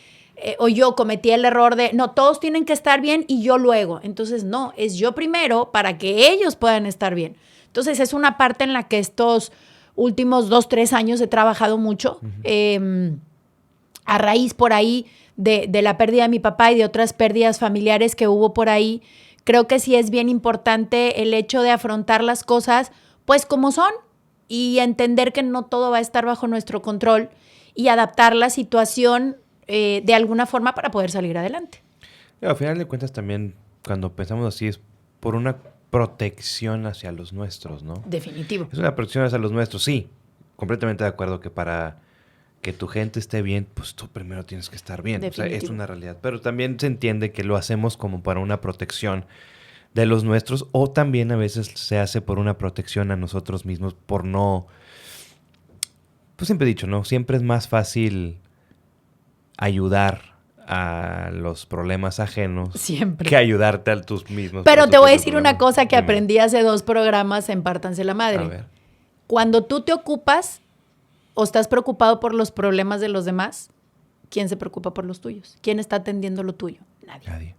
S2: o yo cometí el error de, no, todos tienen que estar bien y yo luego. Entonces, no, es yo primero para que ellos puedan estar bien. Entonces, es una parte en la que estos últimos 2-3 años he trabajado mucho, uh-huh, a raíz por ahí de la pérdida de mi papá y de otras pérdidas familiares que hubo por ahí. Creo que sí es bien importante el hecho de afrontar las cosas pues como son, y entender que no todo va a estar bajo nuestro control y adaptar la situación de alguna forma para poder salir adelante.
S1: Al final de cuentas también, cuando pensamos así, es por una protección hacia los nuestros, ¿no?
S2: Definitivo.
S1: Es una protección hacia los nuestros, sí. Completamente de acuerdo que para que tu gente esté bien, pues tú primero tienes que estar bien.
S2: Definitivo.
S1: O sea, es una realidad. Pero también se entiende que lo hacemos como para una protección de los nuestros, o también a veces se hace por una protección a nosotros mismos, por no... Pues siempre he dicho, ¿no? Siempre es más fácil ayudar a los problemas ajenos,
S2: siempre,
S1: que ayudarte a tus mismos.
S2: Pero te voy a decir una cosa que aprendí hace 2 programas en Pártanse la Madre.
S1: A ver.
S2: Cuando tú te ocupas o estás preocupado por los problemas de los demás, ¿quién se preocupa por los tuyos? ¿Quién está atendiendo lo tuyo? Nadie.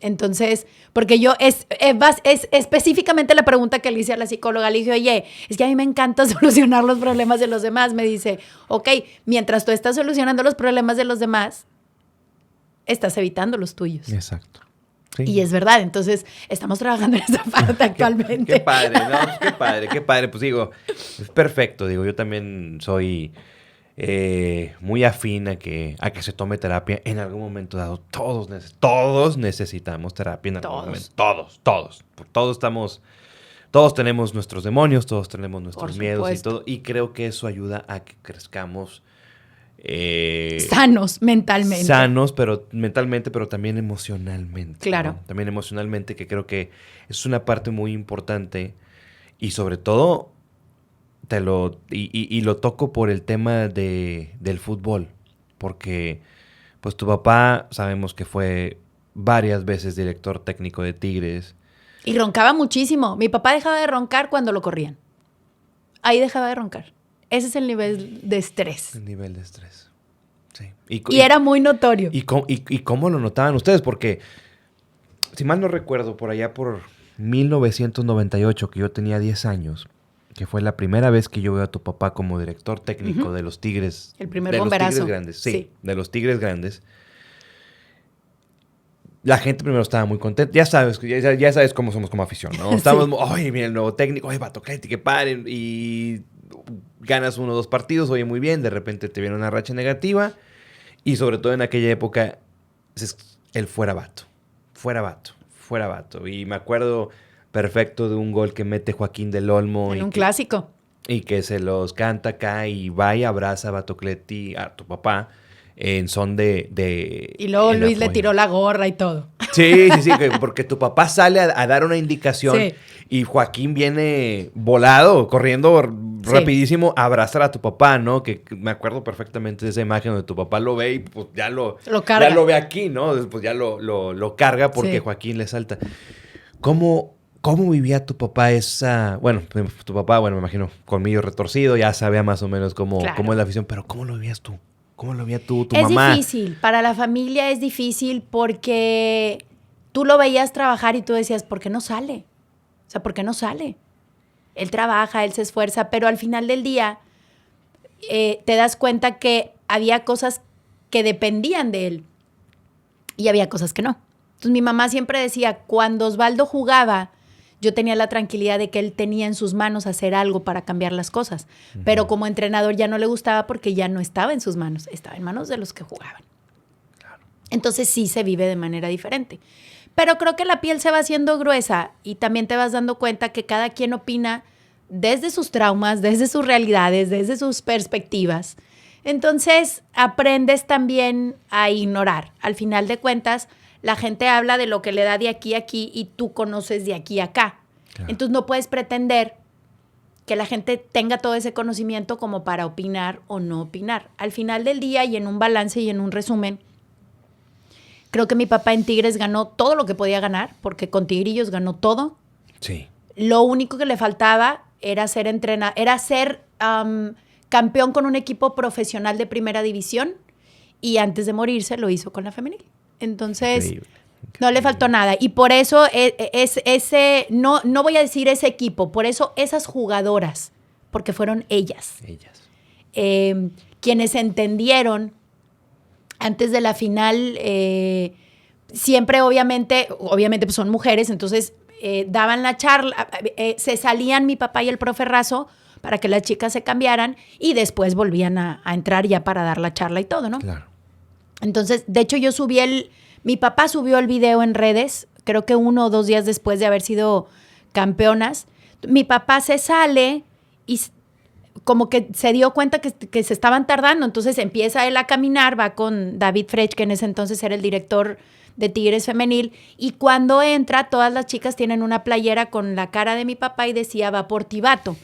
S2: Entonces, porque yo es específicamente la pregunta que le hice a la psicóloga, le dije, oye, es que a mí me encanta solucionar los problemas de los demás. Me dice, ok, mientras tú estás solucionando los problemas de los demás, estás evitando los tuyos.
S1: Exacto. Sí.
S2: Y es verdad, entonces estamos trabajando en esa parte actualmente.
S1: Qué padre, ¿no? Qué padre. Pues digo, es perfecto. Digo, yo también soy muy afín a que se tome terapia en algún momento dado. Todos necesitamos terapia en algún momento. Todos tenemos nuestros demonios, todos tenemos nuestros miedos y todo. Y creo que eso ayuda a que crezcamos
S2: sanos mentalmente.
S1: Sanos, pero mentalmente, pero también emocionalmente.
S2: Claro.
S1: ¿No? También emocionalmente, que creo que es una parte muy importante. Y sobre todo, lo toco por el tema del fútbol. Porque, pues, tu papá sabemos que fue varias veces director técnico de Tigres.
S2: Y roncaba muchísimo. Mi papá dejaba de roncar cuando lo corrían. Ahí dejaba de roncar. Ese es el nivel de estrés.
S1: El nivel de estrés. Sí.
S2: Y era muy notorio.
S1: ¿Y cómo lo notaban ustedes? Porque, si mal no recuerdo, por allá por 1998, que yo tenía 10 años, que fue la primera vez que yo veo a tu papá como director técnico de los Tigres.
S2: El primer
S1: de
S2: bomberazo.
S1: Los Tigres Grandes. Sí, de los Tigres Grandes. La gente primero estaba muy contenta. Ya sabes cómo somos como afición, ¿no? Estábamos, oye, mira el nuevo técnico, oye, Batocletti, que paren. Y ganas 1 o 2 partidos, oye, muy bien. De repente te viene una racha negativa. Y sobre todo en aquella época, el fuera vato. Fuera vato. Y me acuerdo perfecto de un gol que mete Joaquín del Olmo.
S2: En un clásico.
S1: Y que se los canta acá y va y abraza a Batocletti, a tu papá, en son de
S2: y luego Luis le tiró la gorra y todo.
S1: Sí, porque tu papá sale a dar una indicación y Joaquín viene volado, corriendo rapidísimo a abrazar a tu papá, ¿no? Que me acuerdo perfectamente de esa imagen donde tu papá lo ve y pues ya lo carga. Ya lo ve aquí, ¿no? Después ya lo carga porque Joaquín le salta. ¿Cómo vivía tu papá esa... Bueno, tu papá, me imagino, colmillo retorcido, ya sabía más o menos cómo es la afición, pero ¿cómo lo vivías tú? ¿Cómo lo veía tu mamá?
S2: Es difícil, para la familia es difícil porque tú lo veías trabajar y tú decías, ¿por qué no sale? O sea, ¿por qué no sale? Él trabaja, él se esfuerza, pero al final del día te das cuenta que había cosas que dependían de él y había cosas que no. Entonces mi mamá siempre decía, cuando Osvaldo jugaba, yo tenía la tranquilidad de que él tenía en sus manos hacer algo para cambiar las cosas. Uh-huh. Pero como entrenador ya no le gustaba porque ya no estaba en sus manos, estaba en manos de los que jugaban. Claro. Entonces sí se vive de manera diferente. Pero creo que la piel se va haciendo gruesa y también te vas dando cuenta que cada quien opina desde sus traumas, desde sus realidades, desde sus perspectivas. Entonces aprendes también a ignorar. Al final de cuentas, la gente habla de lo que le da de aquí a aquí y tú conoces de aquí a acá. Claro. Entonces no puedes pretender que la gente tenga todo ese conocimiento como para opinar o no opinar. Al final del día y en un balance y en un resumen, creo que mi papá en Tigres ganó todo lo que podía ganar, porque con Tigrillos ganó todo.
S1: Sí.
S2: Lo único que le faltaba era ser campeón con un equipo profesional de primera división y antes de morirse lo hizo con la femenil. Entonces, increíble. No le faltó nada. Y por eso no voy a decir ese equipo, por eso esas jugadoras, porque fueron ellas. Quienes entendieron antes de la final, siempre obviamente pues son mujeres, entonces daban la charla, se salían mi papá y el profe Razo para que las chicas se cambiaran y después volvían a entrar ya para dar la charla y todo, ¿no?
S1: Claro.
S2: Entonces, de hecho, mi papá subió el video en redes, creo que 1 o 2 días después de haber sido campeonas. Mi papá se sale y como que se dio cuenta que se estaban tardando, entonces empieza él a caminar, va con David Frech, que en ese entonces era el director de Tigres Femenil, y cuando entra, todas las chicas tienen una playera con la cara de mi papá y decía va por Tibato.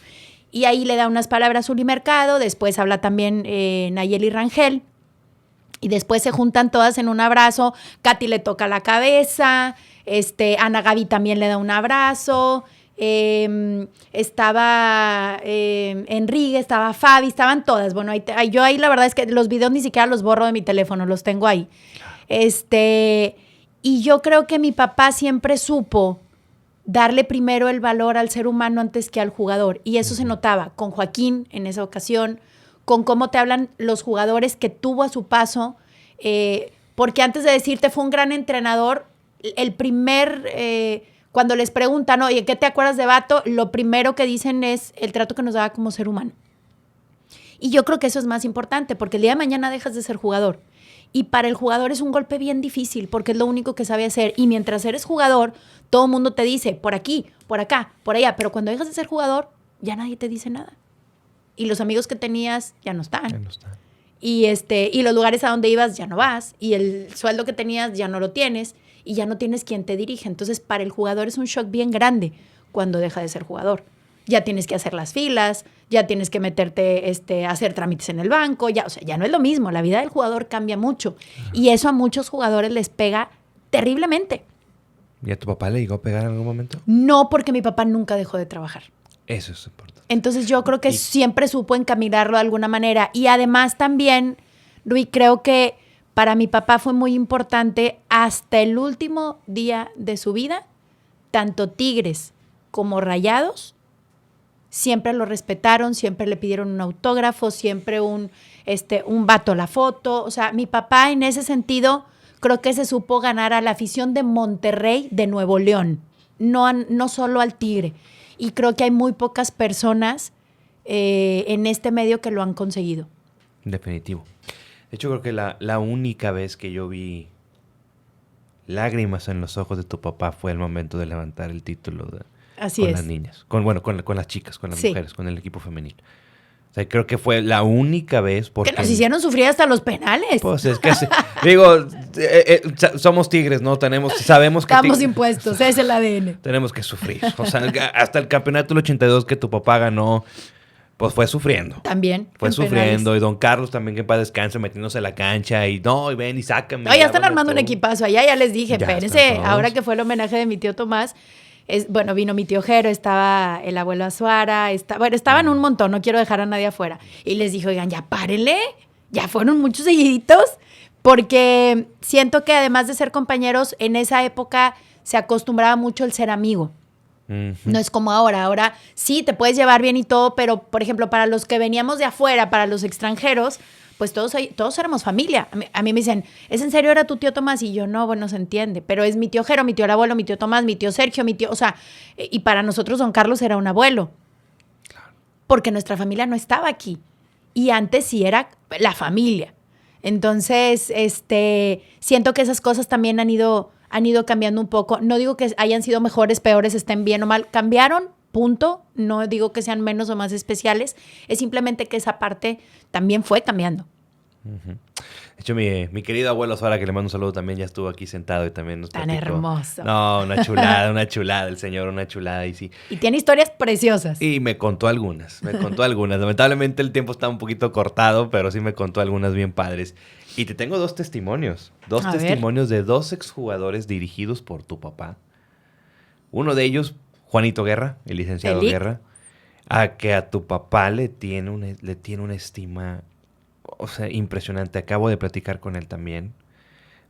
S2: Y ahí le da unas palabras a Uli Mercado, después habla también Nayeli Rangel, y después se juntan todas en un abrazo. Katy le toca la cabeza, Ana Gaby también le da un abrazo, estaba Enrique, estaba Fabi, estaban todas. Bueno, yo ahí la verdad es que los videos ni siquiera los borro de mi teléfono, los tengo ahí. Y yo creo que mi papá siempre supo darle primero el valor al ser humano antes que al jugador. Y eso se notaba con Joaquín en esa ocasión, con cómo te hablan los jugadores que tuvo a su paso, porque antes de decirte fue un gran entrenador, cuando les preguntan, oye, ¿qué te acuerdas de Bato? Lo primero que dicen es el trato que nos daba como ser humano. Y yo creo que eso es más importante, porque el día de mañana dejas de ser jugador. Y para el jugador es un golpe bien difícil, porque es lo único que sabe hacer. Y mientras eres jugador, todo el mundo te dice, por aquí, por acá, por allá. Pero cuando dejas de ser jugador, ya nadie te dice nada. Y los amigos que tenías ya no están. Y los lugares a donde ibas ya no vas. Y el sueldo que tenías ya no lo tienes. Y ya no tienes quien te dirige. Entonces, para el jugador es un shock bien grande cuando deja de ser jugador. ya tienes que hacer las filas, ya tienes que meterte a hacer trámites en el banco, ya, o sea, ya no es lo mismo, la vida del jugador cambia mucho. Y eso a muchos jugadores les pega terriblemente.
S1: ¿Y a tu papá le llegó a pegar en algún momento?
S2: No, porque mi papá nunca dejó de trabajar.
S1: Eso es importante.
S2: Entonces yo creo que siempre supo encaminarlo de alguna manera. Y además también, Rui, creo que para mi papá fue muy importante hasta el último día de su vida, tanto Tigres como Rayados, siempre lo respetaron, siempre le pidieron un autógrafo, siempre un vato la foto. O sea, mi papá en ese sentido creo que se supo ganar a la afición de Monterrey, de Nuevo León, no solo al Tigre. Y creo que hay muy pocas personas en este medio que lo han conseguido.
S1: Definitivo. De hecho, creo que la única vez que yo vi lágrimas en los ojos de tu papá fue el momento de levantar el título
S2: Así
S1: con
S2: es.
S1: las niñas. Con las chicas, con las mujeres, con el equipo femenil. O sea, creo que fue la única vez porque...
S2: Que nos hicieron sufrir hasta los penales.
S1: Pues es que, digo, somos Tigres, ¿no? Sabemos que...
S2: Estamos impuestos, es el ADN.
S1: Tenemos que sufrir. O sea, hasta el campeonato del 82 que tu papá ganó, pues fue sufriendo.
S2: También.
S1: Fue sufriendo. Penales. Y don Carlos también, que en paz descanse, metiéndose a la cancha. Y y ven y sácame.
S2: No, ya están armando un equipazo allá, ya les dije.
S1: Ya
S2: espérense, ahora que fue el homenaje de mi tío Tomás, vino mi tío Jero, estaba el abuelo Azuara, estaban un montón, no quiero dejar a nadie afuera. Y les dije, oigan, ya párenle, ya fueron muchos seguiditos, porque siento que además de ser compañeros, en esa época se acostumbraba mucho el ser amigo. No es como ahora sí te puedes llevar bien y todo, pero por ejemplo para los que veníamos de afuera, para los extranjeros, pues todos éramos familia. A mí me dicen, ¿es en serio era tu tío Tomás? Y yo, no, bueno, se entiende, pero es mi tío Jero, mi tío el abuelo, mi tío Tomás, mi tío Sergio, mi tío, o sea, y para nosotros don Carlos era un abuelo, porque nuestra familia no estaba aquí, y antes sí era la familia. Entonces, siento que esas cosas también han ido cambiando un poco. No digo que hayan sido mejores, peores, estén bien o mal. Cambiaron, punto. No digo que sean menos o más especiales. Es simplemente que esa parte también fue cambiando.
S1: Uh-huh. De hecho, mi querido abuelo Suara, que le mando un saludo, también ya estuvo aquí sentado y también nos
S2: Tan
S1: platicó.
S2: Hermoso.
S1: No, una chulada el señor, una chulada. Y sí.
S2: Y tiene historias preciosas.
S1: Y me contó algunas. Lamentablemente el tiempo está un poquito cortado, pero sí me contó algunas bien padres. Y te tengo dos testimonios. Dos testimonios de dos exjugadores dirigidos por tu papá. Uno de ellos, Juanito Guerra, el licenciado Guerra, a que a tu papá le tiene una estima, o sea, impresionante. Acabo de platicar con él también.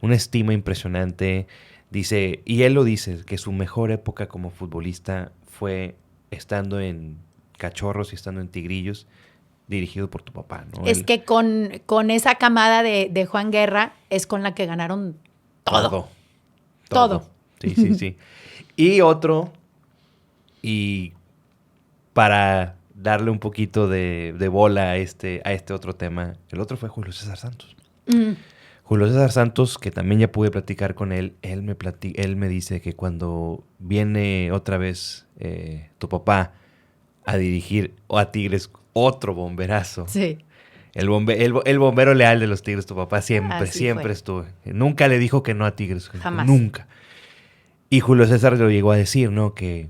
S1: Una estima impresionante. Dice, y él lo dice, que su mejor época como futbolista fue estando en Cachorros y estando en Tigrillos, dirigido por tu papá, ¿no?
S2: Es que con esa camada de Juan Guerra es con la que ganaron todo.
S1: Sí. Y otro, y para darle un poquito de bola a este otro tema, el otro fue Julio César Santos. Julio César Santos, que también ya pude platicar con él, él me dice que cuando viene otra vez tu papá a dirigir a Tigres, otro bomberazo.
S2: Sí.
S1: El bombero leal de los Tigres, tu papá siempre estuvo. Nunca le dijo que no a Tigres.
S2: Jamás.
S1: Nunca. Y Julio César lo llegó a decir, ¿no? Que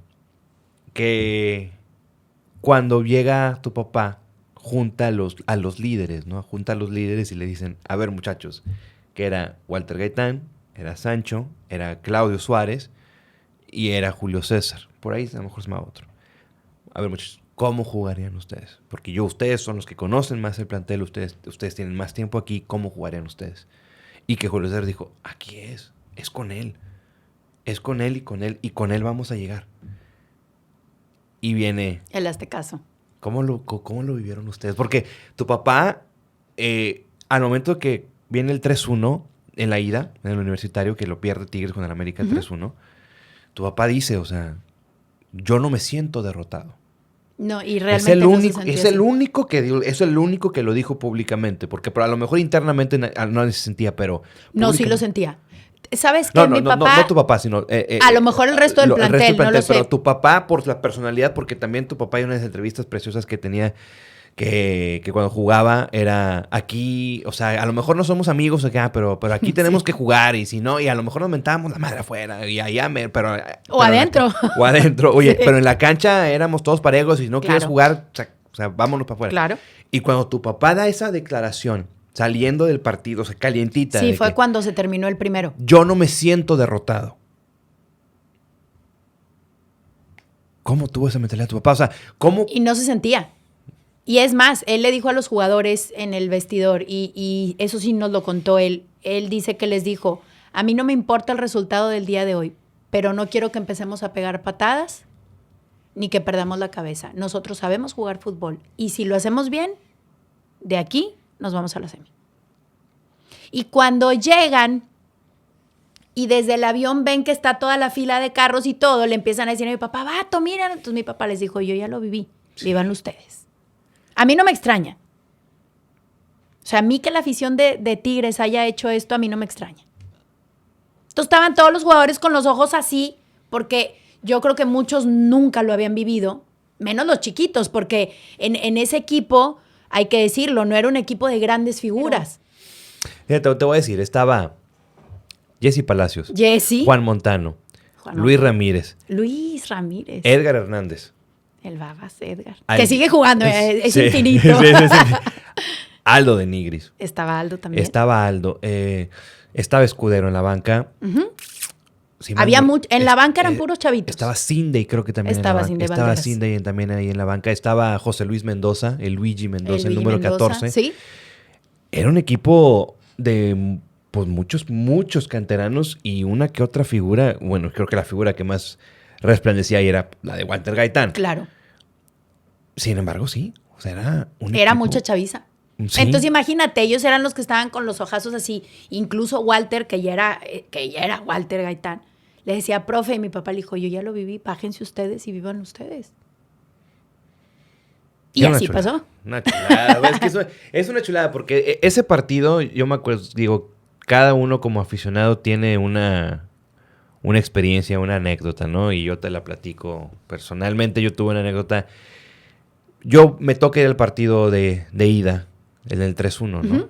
S1: cuando llega tu papá, junta a los líderes, ¿no? Junta a los líderes y le dicen, a ver, muchachos, que era Walter Gaitán, era Sancho, era Claudio Suárez y era Julio César. Por ahí a lo mejor se llama otro. A ver, muchachos, ¿cómo jugarían ustedes? Porque ustedes son los que conocen más el plantel, ustedes tienen más tiempo aquí, ¿cómo jugarían ustedes? Y que Julio César dijo, aquí es con él. Es con él y con él vamos a llegar. Y viene...
S2: El Aztecaso.
S1: ¿Cómo lo vivieron ustedes? Porque tu papá, al momento que viene el 3-1 en la ida, en el Universitario, que lo pierde Tigres con el América 3-1, tu papá dice, o sea, yo no me siento derrotado.
S2: No, y realmente
S1: es el único que lo dijo públicamente, porque a lo mejor internamente no se sentía, pero...
S2: No, sí lo sentía. ¿Sabes qué? Mi papá...
S1: No tu papá, sino...
S2: a lo mejor el resto del plantel, no lo sé.
S1: Pero tu papá, por la personalidad, porque también tu papá hay unas entrevistas preciosas que tenía, que cuando jugaba era aquí, o sea, a lo mejor no somos amigos acá, pero aquí tenemos que jugar y si no, y a lo mejor nos mentábamos la madre afuera y allá,
S2: O adentro.
S1: O adentro, oye, pero en la cancha éramos todos parejos y si no quieres jugar, o sea, vámonos para afuera.
S2: Claro.
S1: Y cuando tu papá da esa declaración, saliendo del partido, o sea, calientita.
S2: Sí, fue cuando se terminó el primero.
S1: Yo no me siento derrotado. ¿Cómo tuvo esa mentalidad tu papá? O sea, ¿cómo?
S2: Y no se sentía. Y es más, él le dijo a los jugadores en el vestidor, y eso sí nos lo contó él. Él dice que les dijo, a mí no me importa el resultado del día de hoy, pero no quiero que empecemos a pegar patadas ni que perdamos la cabeza. Nosotros sabemos jugar fútbol y si lo hacemos bien, de aquí nos vamos a la semi. Y cuando llegan y desde el avión ven que está toda la fila de carros y todo, le empiezan a decir a mi papá, vato, mira. Entonces mi papá les dijo, yo ya lo viví, vivan ustedes. A mí no me extraña. O sea, a mí que la afición de Tigres haya hecho esto, a mí no me extraña. Entonces estaban todos los jugadores con los ojos así, porque yo creo que muchos nunca lo habían vivido, menos los chiquitos, porque en ese equipo, hay que decirlo, no era un equipo de grandes figuras.
S1: Fíjate, te voy a decir, estaba Jesse Palacios, Juan Montano, Luis Ramírez, Edgar Hernández.
S2: El Babas Edgar. Que sigue jugando, es infinito.
S1: Sí. Aldo de Nigris.
S2: Estaba Aldo también.
S1: Estaba Aldo. Estaba Escudero en la banca.
S2: Uh-huh. Había mucho. En la banca eran puros chavitos.
S1: Estaba Cindy, creo que también.
S2: Estaba
S1: Cindy también ahí en la banca. Estaba José Luis Mendoza, el Luigi Mendoza, el número 14.
S2: Sí.
S1: Era un equipo de pues muchos canteranos y una que otra figura. Bueno, creo que la figura que más resplandecía ahí era la de Walter Gaitán.
S2: Claro.
S1: Sin embargo, sí. O sea, era un
S2: Era
S1: equipo,
S2: mucha chaviza.
S1: Sí.
S2: Entonces imagínate, ellos eran los que estaban con los ojazos así. Incluso Walter, que ya era Walter Gaitán, le decía, profe, y mi papá le dijo, yo ya lo viví, bájense ustedes y vivan ustedes. Y así pasó.
S1: Una chulada. Es que es una chulada porque ese partido, yo me acuerdo, digo, cada uno como aficionado tiene una experiencia, una anécdota, ¿no? Y yo te la platico personalmente. Yo tuve una anécdota. Yo me toca ir al partido de ida, el del 3-1, ¿no? Uh-huh.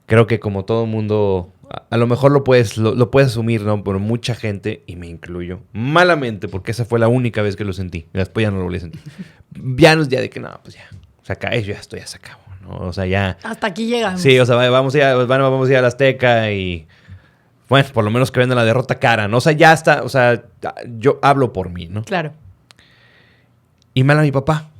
S1: Creo que como todo mundo, a lo mejor lo puedes asumir, ¿no? Por mucha gente, y me incluyo, malamente, porque esa fue la única vez que lo sentí. Después ya no lo volví a sentir. Ya no es ya de que, no, pues ya, esto ya se acabó, ¿no? O sea, ya...
S2: Hasta aquí llegamos.
S1: Sí, o sea, vamos a ir a la Azteca y... Bueno, por lo menos que vendan la derrota cara, ¿no? O sea, ya está, o sea, yo hablo por mí, ¿no?
S2: Claro.
S1: Y mal a mi papá.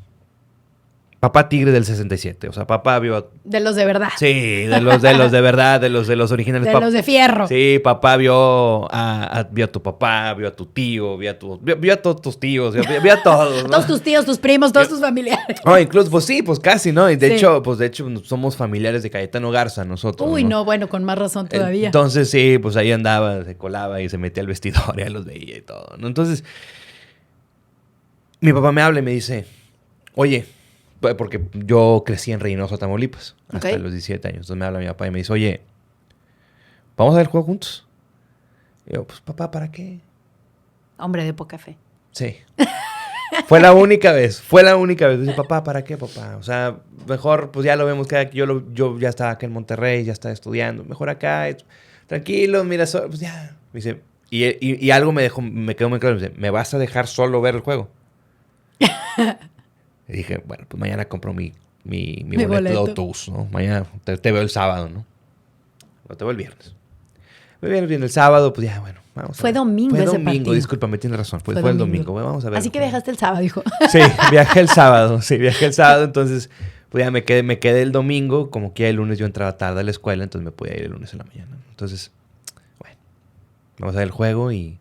S1: Papá Tigre del 67. O sea, papá vio...
S2: De los de verdad.
S1: Sí, de los de verdad, de los originales.
S2: De los de fierro.
S1: Sí, papá vio a tu papá, vio a tu tío, vio a todos tus tíos, vio a todos, ¿no?
S2: Todos tus tíos, tus primos, todos tus familiares.
S1: No, incluso, pues sí, pues casi, ¿no? Y de hecho, somos familiares de Cayetano Garza nosotros.
S2: Uy, no, bueno, con más razón todavía.
S1: Entonces, sí, pues ahí andaba, se colaba y se metía al vestidor y ya los veía y todo, ¿no? Entonces, mi papá me habla y me dice, oye... Porque yo crecí en Reynosa, Tamaulipas, hasta los 17 años. Entonces me habla mi papá y me dice, oye, ¿vamos a ver el juego juntos? Y yo, pues papá, ¿para qué?
S2: Hombre de poca fe.
S1: Sí. Fue la única vez. Dice, papá, ¿para qué, papá? O sea, mejor, pues ya lo vemos que yo ya estaba acá en Monterrey, ya estaba estudiando. Mejor acá, tranquilo, mira, pues ya. Me dice, y algo me quedó muy claro. Me dice, ¿me vas a dejar solo ver el juego? Y dije, bueno, pues mañana compro mi boleto de autobús, ¿no? Mañana te veo el sábado, ¿no? O te veo el viernes. Viene el sábado, pues ya, bueno, vamos a ver.
S2: Fue domingo ese partido.
S1: Discúlpame, tienes razón. Fue el domingo. Bueno, vamos a ver.
S2: Así que viajaste el sábado, hijo.
S1: Sí, viajé el sábado. Entonces, pues ya me quedé el domingo. Como que ya el lunes yo entraba tarde a la escuela, entonces me podía ir el lunes en la mañana. Entonces, bueno, vamos a ver el juego y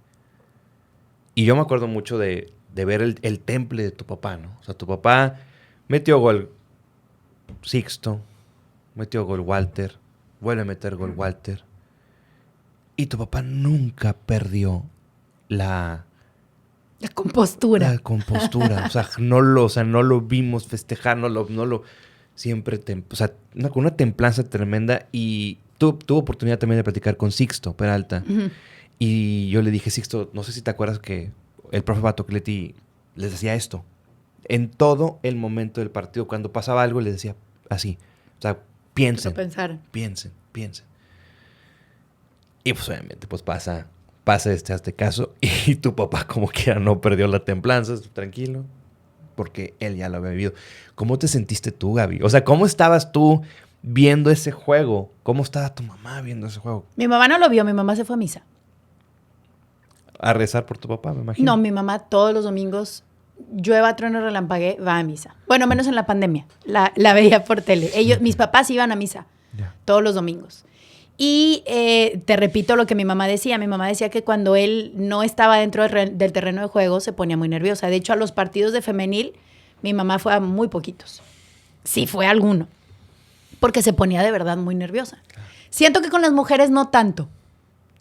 S1: yo me acuerdo mucho de ver el temple de tu papá, ¿no? O sea, tu papá metió gol Sixto, metió gol Walter, vuelve a meter gol Walter. Y tu papá nunca perdió la
S2: compostura.
S1: La compostura. O sea, no lo vimos festejar, siempre, con una templanza tremenda. Y tuvo oportunidad también de platicar con Sixto Peralta. Uh-huh. Y yo le dije, Sixto, no sé si te acuerdas que el profe Batocletti les decía esto. en todo el momento del partido. Cuando pasaba algo, les decía así. O sea, piensen. Piensen. Y pues obviamente, pues pasa este caso. Y tu papá, como quiera, no perdió la templanza. Tranquilo. Porque él ya lo había vivido. ¿Cómo te sentiste tú, Gaby? O sea, ¿cómo estabas tú viendo ese juego? ¿Cómo estaba tu mamá viendo ese juego?
S2: Mi mamá no lo vio. Mi mamá se fue a misa.
S1: A rezar por tu papá, me imagino.
S2: No, mi mamá todos los domingos, llueva, trueno, relampaguee, va a misa. Bueno, menos en la pandemia. La veía por tele. Mis papás iban a misa todos los domingos. Y te repito lo que mi mamá decía. Mi mamá decía que cuando él no estaba dentro del terreno de juego se ponía muy nerviosa. De hecho, a los partidos de femenil, mi mamá fue a muy poquitos. Sí, fue a alguno. Porque se ponía de verdad muy nerviosa. Siento que con las mujeres no tanto.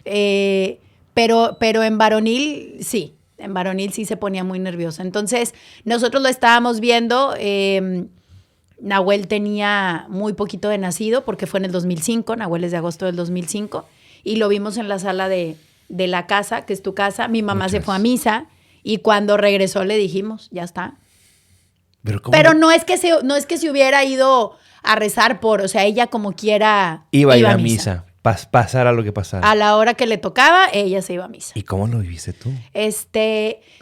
S2: Pero en varonil, sí. En varonil sí se ponía muy nerviosa. Entonces, nosotros lo estábamos viendo. Nahuel tenía muy poquito de nacido porque fue en el 2005. Nahuel es de agosto del 2005. Y lo vimos en la sala de la casa, que es tu casa. Mi mamá se fue a misa y cuando regresó le dijimos, ya está. Pero no es que se hubiera ido a rezar o sea, ella como quiera
S1: iba a ir a misa. Pasara lo que pasara.
S2: A la hora que le tocaba, ella se iba a misa.
S1: ¿Y cómo lo viviste tú?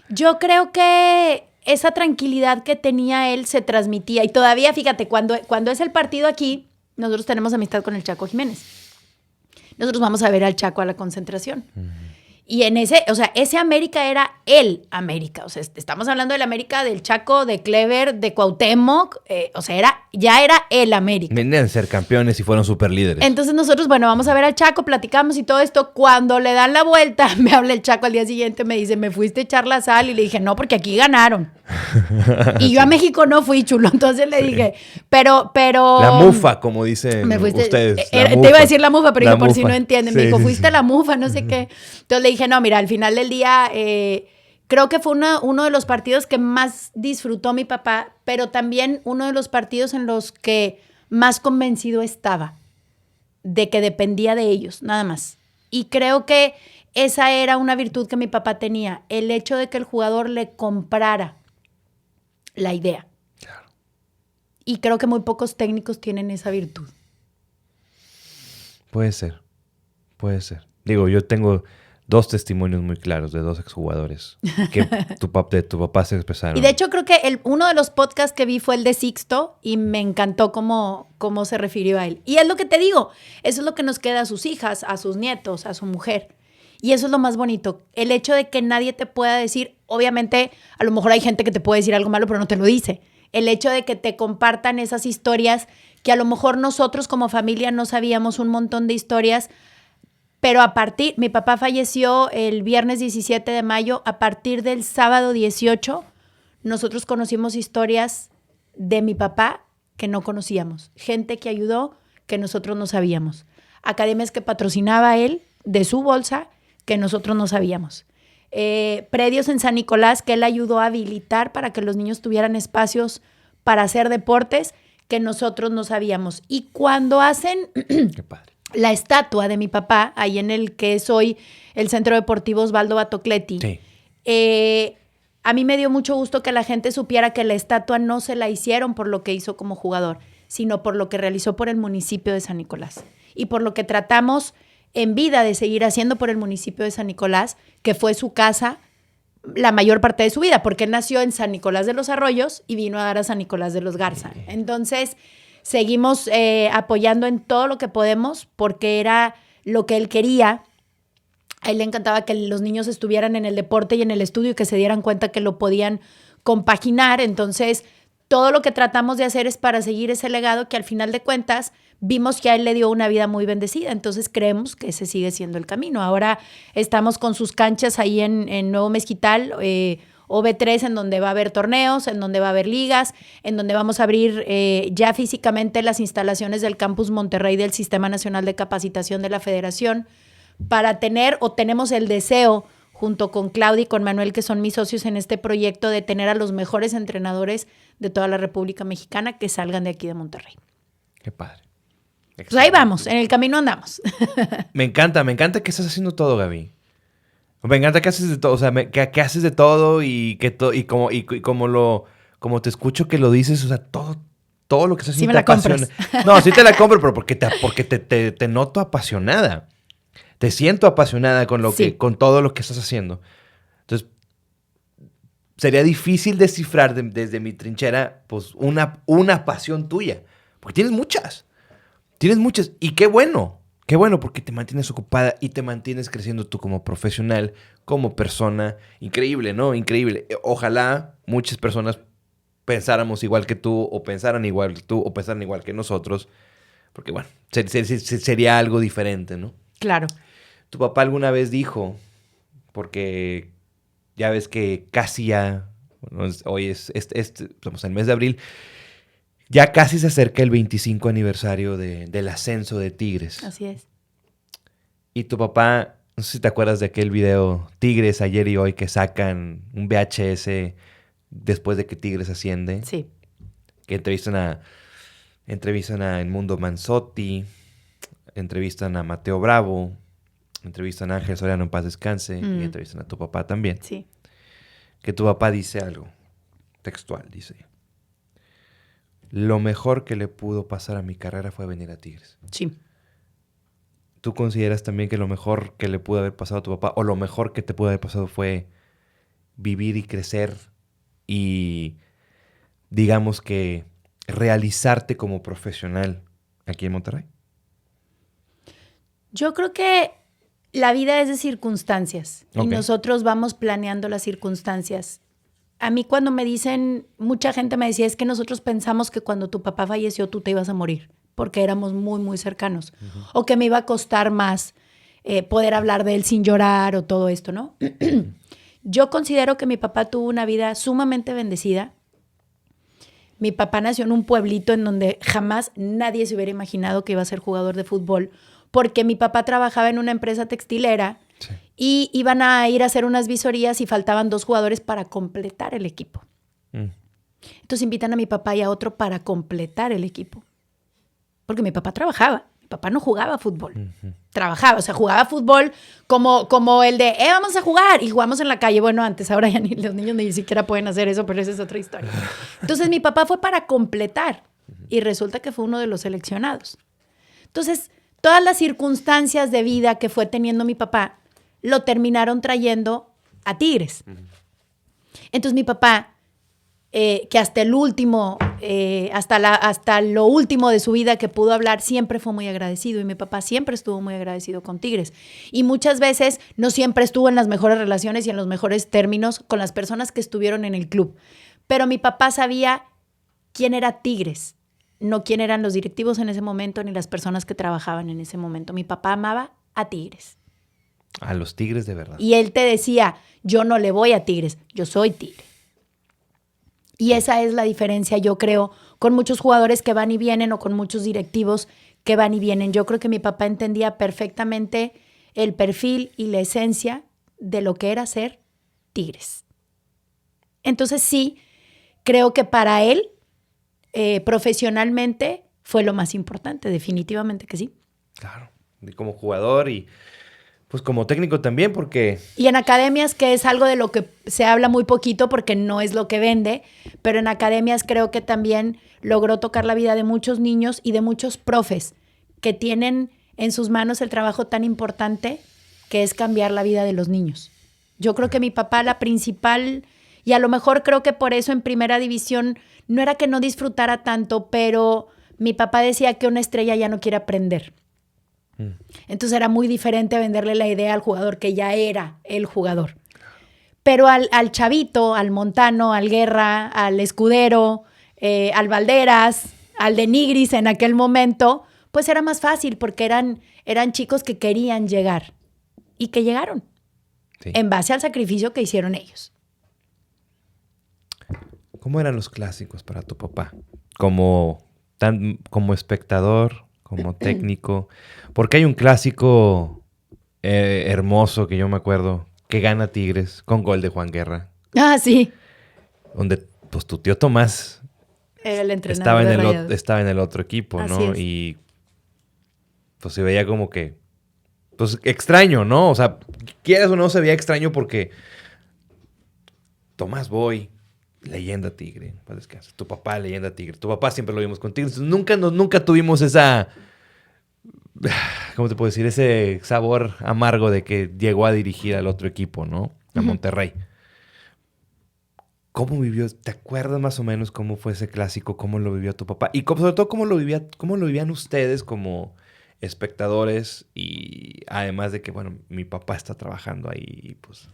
S2: Yo creo que esa tranquilidad que tenía él se transmitía. Y todavía, fíjate, cuando es el partido aquí, nosotros tenemos amistad con el Chaco Jiménez. Nosotros vamos a ver al Chaco a la concentración. Uh-huh. Y ese América era el América. O sea, estamos hablando del América del Chaco, de Clever, de Cuauhtémoc. Ya era el América.
S1: Venían a ser campeones y fueron super líderes.
S2: Entonces nosotros, vamos a ver al Chaco, platicamos y todo esto. Cuando le dan la vuelta, me habla el Chaco al día siguiente, me dice, ¿me fuiste a echar la sal? Y le dije, no, porque aquí ganaron. Y yo a México no fui, chulo. Entonces le dije, pero...
S1: La mufa, como dicen ustedes.
S2: Te iba a decir la mufa, pero dije, por si no entienden. Me dijo, fuiste la mufa, no sé qué. Entonces le dije, no, mira, al final del día, creo que fue uno de los partidos que más disfrutó mi papá, pero también uno de los partidos en los que más convencido estaba de que dependía de ellos, nada más. Y creo que esa era una virtud que mi papá tenía, el hecho de que el jugador le comprara la idea. Claro. Y creo que muy pocos técnicos tienen esa virtud.
S1: Puede ser. Digo, yo tengo 2 testimonios muy claros de 2 exjugadores que tu papá se expresaron.
S2: Y de hecho creo que uno de los podcasts que vi fue el de Sixto y me encantó cómo se refirió a él. Y es lo que te digo, eso es lo que nos queda a sus hijas, a sus nietos, a su mujer. Y eso es lo más bonito, el hecho de que nadie te pueda decir, obviamente a lo mejor hay gente que te puede decir algo malo pero no te lo dice. El hecho de que te compartan esas historias que a lo mejor nosotros como familia no sabíamos un montón de historias. Pero mi papá falleció el viernes 17 de mayo, a partir del sábado 18, nosotros conocimos historias de mi papá que no conocíamos. Gente que ayudó que nosotros no sabíamos. Academias que patrocinaba él de su bolsa que nosotros no sabíamos. Predios en San Nicolás que él ayudó a habilitar para que los niños tuvieran espacios para hacer deportes que nosotros no sabíamos. Y cuando hacen...
S1: Qué padre.
S2: La estatua de mi papá, ahí en el que es hoy el Centro Deportivo Osvaldo Batocletti, sí. A mí me dio mucho gusto que la gente supiera que la estatua no se la hicieron por lo que hizo como jugador, sino por lo que realizó por el municipio de San Nicolás y por lo que tratamos en vida de seguir haciendo por el municipio de San Nicolás, que fue su casa la mayor parte de su vida, porque él nació en San Nicolás de los Arroyos y vino a dar a San Nicolás de los Garza. Entonces... seguimos apoyando en todo lo que podemos porque era lo que él quería. A él le encantaba que los niños estuvieran en el deporte y en el estudio y que se dieran cuenta que lo podían compaginar. Entonces, todo lo que tratamos de hacer es para seguir ese legado que al final de cuentas vimos que a él le dio una vida muy bendecida. Entonces, creemos que ese sigue siendo el camino. Ahora estamos con sus canchas ahí en Nuevo Mezquital, OB3, en donde va a haber torneos, en donde va a haber ligas, en donde vamos a abrir ya físicamente las instalaciones del Campus Monterrey del Sistema Nacional de Capacitación de la Federación para tenemos el deseo, junto con Claudia y con Manuel, que son mis socios en este proyecto, de tener a los mejores entrenadores de toda la República Mexicana que salgan de aquí de Monterrey.
S1: Qué padre.
S2: Pues ahí vamos, en el camino andamos.
S1: Me encanta que estás haciendo todo, Gaby. Me encanta que haces de todo, o sea, que haces de todo y como como te escucho que lo dices, o sea, todo lo que estás
S2: Sí
S1: haciendo
S2: me la compras.
S1: No, sí te la compro, pero porque te noto apasionada. Te siento apasionada
S2: Sí.
S1: con todo lo que estás haciendo. Entonces, sería difícil descifrar desde mi trinchera, pues, una pasión tuya. Porque tienes muchas. Tienes muchas. Y qué bueno. Qué bueno, porque te mantienes ocupada y te mantienes creciendo tú como profesional, como persona. Increíble, ¿no? Increíble. Ojalá muchas personas pensáramos igual que tú, o pensaran igual que tú, o pensaran igual que nosotros. Porque, bueno, sería algo diferente, ¿no?
S2: Claro.
S1: Tu papá alguna vez dijo, porque ya ves que casi ya, bueno, hoy estamos en el mes de abril, ya casi se acerca el 25 aniversario del ascenso de Tigres.
S2: Así es.
S1: Y tu papá, no sé si te acuerdas de aquel video Tigres ayer y hoy que sacan un VHS después de que Tigres asciende.
S2: Sí.
S1: Que entrevistan a Edmundo Manzotti, entrevistan a Mateo Bravo, entrevistan a Ángel Soriano en paz descanse y entrevistan a tu papá también.
S2: Sí.
S1: Que tu papá dice algo textual, dice: lo mejor que le pudo pasar a mi carrera fue venir a Tigres.
S2: Sí.
S1: ¿Tú consideras también que lo mejor que le pudo haber pasado a tu papá, o lo mejor que te pudo haber pasado, fue vivir y crecer y, digamos que, realizarte como profesional aquí en Monterrey?
S2: Yo creo que la vida es de circunstancias y
S1: Ok.
S2: nosotros vamos planeando las circunstancias. A mí cuando me dicen, mucha gente me decía, es que nosotros pensamos que cuando tu papá falleció tú te ibas a morir, porque éramos muy, muy cercanos. O que me iba a costar más poder hablar de él sin llorar o todo esto, ¿no? Yo considero que mi papá tuvo una vida sumamente bendecida. Mi papá nació en un pueblito en donde jamás nadie se hubiera imaginado que iba a ser jugador de fútbol, porque mi papá trabajaba en una empresa textilera. Sí. Y iban a ir a hacer unas visorías y faltaban 2 jugadores para completar el equipo. Entonces invitan a mi papá y a otro para completar el equipo. Porque mi papá trabajaba. Mi papá no jugaba fútbol. Trabajaba, o sea, jugaba fútbol como el de, vamos a jugar. Y jugamos en la calle. Bueno, antes, ahora ya los niños ni siquiera pueden hacer eso, pero esa es otra historia. Entonces mi papá fue para completar. Y resulta que fue uno de los seleccionados. Entonces, todas las circunstancias de vida que fue teniendo mi papá lo terminaron trayendo a Tigres. Entonces mi papá, que hasta el último, hasta lo último de su vida que pudo hablar, siempre fue muy agradecido. Y mi papá siempre estuvo muy agradecido con Tigres. Y muchas veces no siempre estuvo en las mejores relaciones y en los mejores términos con las personas que estuvieron en el club. Pero mi papá sabía quién era Tigres, no quién eran los directivos en ese momento ni las personas que trabajaban en ese momento. Mi papá amaba a Tigres.
S1: A los Tigres de verdad.
S2: Y él te decía, yo no le voy a Tigres, yo soy Tigre. Y esa es la diferencia, yo creo, con muchos jugadores que van y vienen o con muchos directivos que van y vienen. Yo creo que mi papá entendía perfectamente el perfil y la esencia de lo que era ser Tigres. Entonces sí, creo que para él, profesionalmente, fue lo más importante, definitivamente que sí.
S1: Claro, y como jugador y pues como técnico también, porque...
S2: Y en academias, que es algo de lo que se habla muy poquito porque no es lo que vende, pero en academias creo que también logró tocar la vida de muchos niños y de muchos profes que tienen en sus manos el trabajo tan importante que es cambiar la vida de los niños. Yo creo que mi papá, la principal, y a lo mejor creo que por eso en primera división no era que no disfrutara tanto, pero mi papá decía que una estrella ya no quiere aprender. Entonces era muy diferente venderle la idea al jugador que ya era el jugador. Pero al chavito, al Montano, al Guerra, al Escudero, al Valderas, al de Nigris en aquel momento, pues era más fácil porque eran chicos que querían llegar y que llegaron en base al sacrificio que hicieron ellos.
S1: ¿Cómo eran los clásicos para tu papá? Como espectador, como técnico. Porque hay un clásico hermoso que yo me acuerdo, que gana Tigres con gol de Juan Guerra.
S2: Ah, sí.
S1: Donde pues tu tío Tomás
S2: era el entrenador
S1: estaba en el otro equipo,
S2: así
S1: ¿no?
S2: Es.
S1: Y pues se veía como que pues extraño, ¿no? O sea, quieras o no, se veía extraño porque Tomás Boy, leyenda tigre. Tu papá, leyenda tigre. Tu papá siempre lo vimos con Tigres. Nunca tuvimos esa... ¿Cómo te puedo decir? Ese sabor amargo de que llegó a dirigir al otro equipo, ¿no? A Monterrey. ¿Cómo vivió? ¿Te acuerdas más o menos cómo fue ese clásico? ¿Cómo lo vivió tu papá? Y sobre todo, ¿cómo lo vivían ustedes como espectadores? Y además de que, bueno, mi papá está trabajando ahí, pues...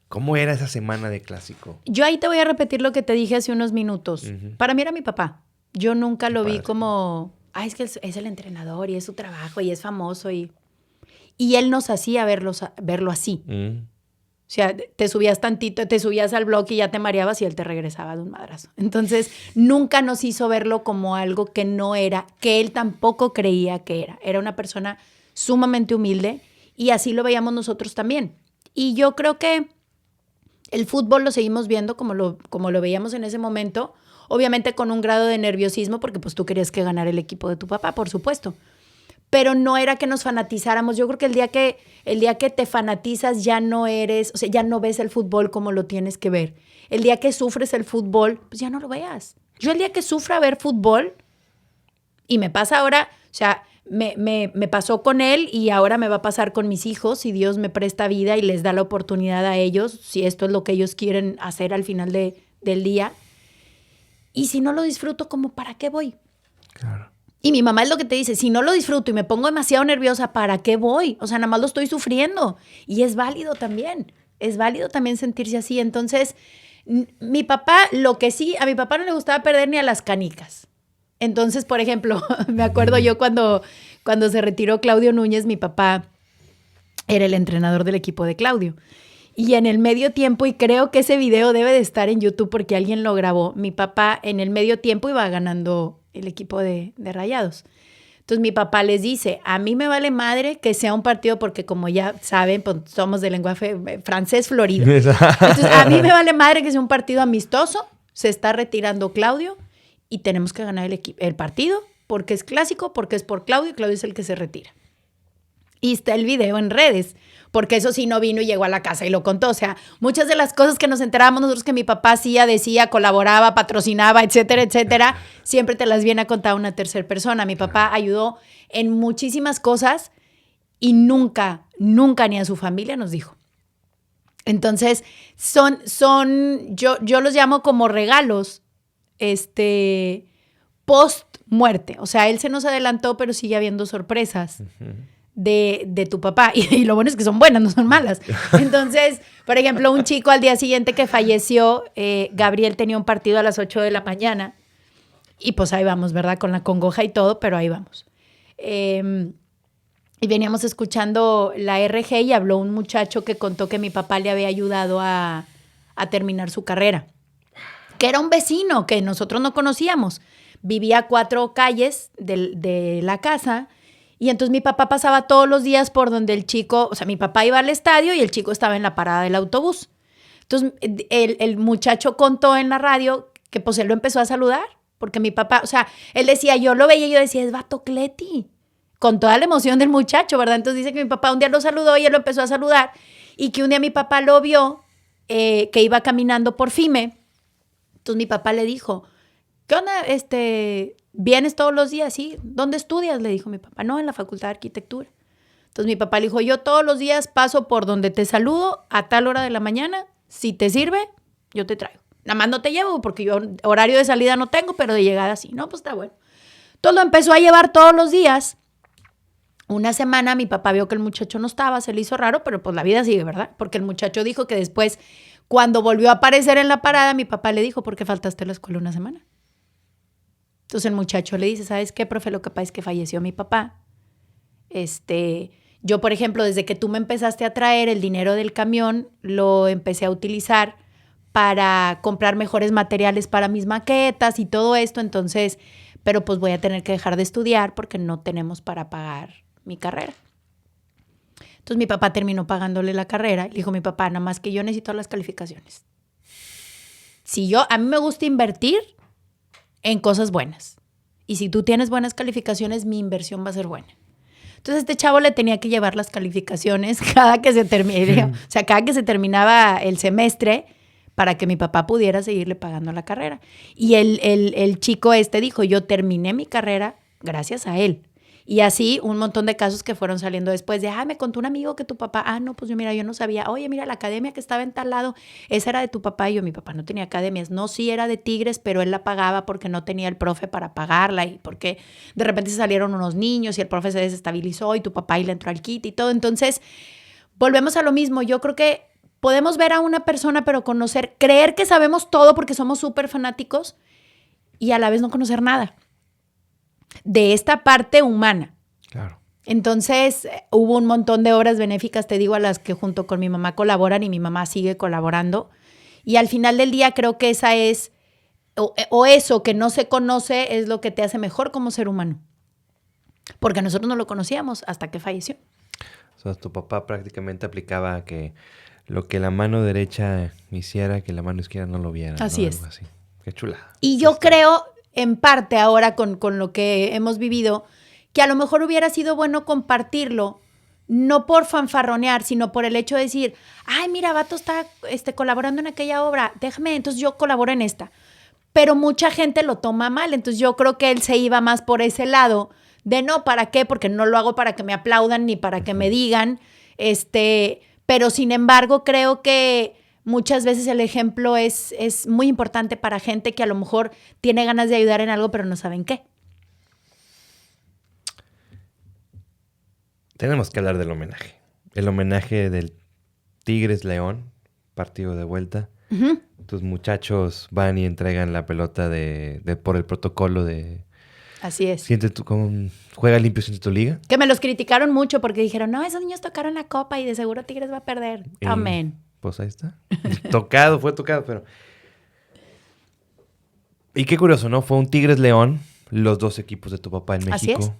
S1: ¿Cómo era esa semana de clásico?
S2: Yo ahí te voy a repetir lo que te dije hace unos minutos. Para mí era mi papá. Yo nunca lo vi como... es que es el entrenador y es su trabajo y es famoso. Y él nos hacía verlo así. O sea, te subías tantito, te subías al bloque y ya te mareabas y él te regresaba de un madrazo. Entonces, nunca nos hizo verlo como algo que no era, que él tampoco creía que era. Era una persona sumamente humilde y así lo veíamos nosotros también. Y yo creo que el fútbol lo seguimos viendo como lo veíamos en ese momento, obviamente con un grado de nerviosismo porque pues tú querías que ganara el equipo de tu papá, por supuesto. Pero no era que nos fanatizáramos. Yo creo que el día que te fanatizas ya no eres, o sea, ya no ves el fútbol como lo tienes que ver. El día que sufres el fútbol, pues ya no lo veas. Yo el día que sufra ver fútbol, y me pasa ahora, o sea, me pasó con él y ahora me va a pasar con mis hijos, si Dios me presta vida y les da la oportunidad a ellos, si esto es lo que ellos quieren hacer al final del día. Y si no lo disfruto, ¿cómo para qué voy?
S1: Claro.
S2: Y mi mamá es lo que te dice, si no lo disfruto y me pongo demasiado nerviosa, ¿para qué voy? O sea, nada más lo estoy sufriendo. Y es válido también sentirse así. Entonces, mi papá, lo que sí, a mi papá no le gustaba perder ni a las canicas. Entonces, por ejemplo, me acuerdo yo cuando se retiró Claudio Núñez, mi papá era el entrenador del equipo de Claudio. Y en el medio tiempo, y creo que ese video debe de estar en YouTube porque alguien lo grabó, mi papá en el medio tiempo iba ganando el equipo de Rayados. Entonces mi papá les dice, a mí me vale madre que sea un partido porque como ya saben, pues, somos de lenguaje francés florido. Entonces a mí me vale madre que sea un partido amistoso, se está retirando Claudio y tenemos que ganar el partido porque es clásico, porque es por Claudio y Claudio es el que se retira. Y está el video en redes, porque eso sí no vino y llegó a la casa y lo contó. O sea, muchas de las cosas que nos enterábamos nosotros que mi papá hacía, decía, colaboraba, patrocinaba, etcétera, siempre te las viene a contar una tercera persona. Mi papá ayudó en muchísimas cosas y nunca ni a su familia nos dijo. Entonces, yo los llamo como regalos, post muerte. O sea, él se nos adelantó, pero sigue habiendo sorpresas. De tu papá. Y lo bueno es que son buenas, no son malas. Entonces, por ejemplo, un chico al día siguiente que falleció, Gabriel tenía un partido a las 8 de la mañana y pues ahí vamos, ¿verdad? Con la congoja y todo, pero ahí vamos. Y veníamos escuchando la RG y habló un muchacho que contó que mi papá le había ayudado a terminar su carrera, que era un vecino que nosotros no conocíamos. Vivía a 4 calles de la casa. Y entonces mi papá pasaba todos los días por donde el chico, o sea, mi papá iba al estadio y el chico estaba en la parada del autobús. Entonces el muchacho contó en la radio que pues él lo empezó a saludar, porque mi papá, o sea, él decía, yo lo veía y yo decía, es vato Cleti, con toda la emoción del muchacho, ¿verdad? Entonces dice que mi papá un día lo saludó y él lo empezó a saludar y que un día mi papá lo vio que iba caminando por FIME. Entonces mi papá le dijo, ¿qué onda? ¿Vienes todos los días? Sí. ¿Dónde estudias? Le dijo mi papá. No, en la Facultad de Arquitectura. Entonces mi papá le dijo, yo todos los días paso por donde te saludo a tal hora de la mañana. Si te sirve, yo te traigo. Nada más no te llevo porque yo horario de salida no tengo, pero de llegada sí. No, pues está bueno. Entonces lo empezó a llevar todos los días. Una semana mi papá vio que el muchacho no estaba, se le hizo raro, pero pues la vida sigue, ¿verdad? Porque el muchacho dijo que después, cuando volvió a aparecer en la parada, mi papá le dijo, ¿por qué faltaste a la escuela una semana? Entonces el muchacho le dice, ¿sabes qué, profe? Lo que pasa es que falleció mi papá. Yo, por ejemplo, desde que tú me empezaste a traer el dinero del camión, lo empecé a utilizar para comprar mejores materiales para mis maquetas y todo esto. Entonces, pero pues voy a tener que dejar de estudiar porque no tenemos para pagar mi carrera. Entonces mi papá terminó pagándole la carrera. Le dijo mi papá, nada más que yo necesito las calificaciones. A mí me gusta invertir en cosas buenas. Y si tú tienes buenas calificaciones, mi inversión va a ser buena. Entonces este chavo le tenía que llevar las calificaciones cada que se terminaba el semestre para que mi papá pudiera seguirle pagando la carrera. Y el chico dijo, yo terminé mi carrera gracias a él. Y así un montón de casos que fueron saliendo después de, me contó un amigo que tu papá, no, pues yo no sabía, oye, mira, la academia que estaba en tal lado, esa era de tu papá. Y yo, mi papá no tenía academias. No, sí era de Tigres, pero él la pagaba porque no tenía el profe para pagarla y porque de repente se salieron unos niños y el profe se desestabilizó y tu papá y le entró al kit y todo. Entonces, volvemos a lo mismo. Yo creo que podemos ver a una persona, pero creer que sabemos todo porque somos súper fanáticos y a la vez no conocer nada de esta parte humana.
S1: Claro.
S2: Entonces, hubo un montón de obras benéficas, te digo, a las que junto con mi mamá colaboran y mi mamá sigue colaborando. Y al final del día creo que esa es, o eso que no se conoce es lo que te hace mejor como ser humano. Porque nosotros no lo conocíamos hasta que falleció.
S1: O sea, tu papá prácticamente aplicaba que lo que la mano derecha hiciera, que la mano izquierda no lo viera.
S2: Así, ¿no?
S1: Es. Algo así. Qué chulada.
S2: Y yo creo, en parte ahora con lo que hemos vivido, que a lo mejor hubiera sido bueno compartirlo, no por fanfarronear, sino por el hecho de decir, mira, Vato está colaborando en aquella obra, déjame, entonces yo colaboro en esta. Pero mucha gente lo toma mal, entonces yo creo que él se iba más por ese lado de no, ¿para qué? Porque no lo hago para que me aplaudan ni para que me digan, pero sin embargo creo que muchas veces el ejemplo es muy importante para gente que a lo mejor tiene ganas de ayudar en algo, pero no saben qué.
S1: Tenemos que hablar del homenaje. El homenaje del Tigres-León, partido de vuelta.
S2: Uh-huh.
S1: Tus muchachos van y entregan la pelota por el protocolo de...
S2: Así es.
S1: Juega limpio, siente tu liga.
S2: Que me los criticaron mucho porque dijeron, no, esos niños tocaron la copa y de seguro Tigres va a perder. Amén.
S1: Pues ahí está. Fue tocado, pero... Y qué curioso, ¿no? Fue un Tigres-León, los dos equipos de tu papá en México.
S2: Así es.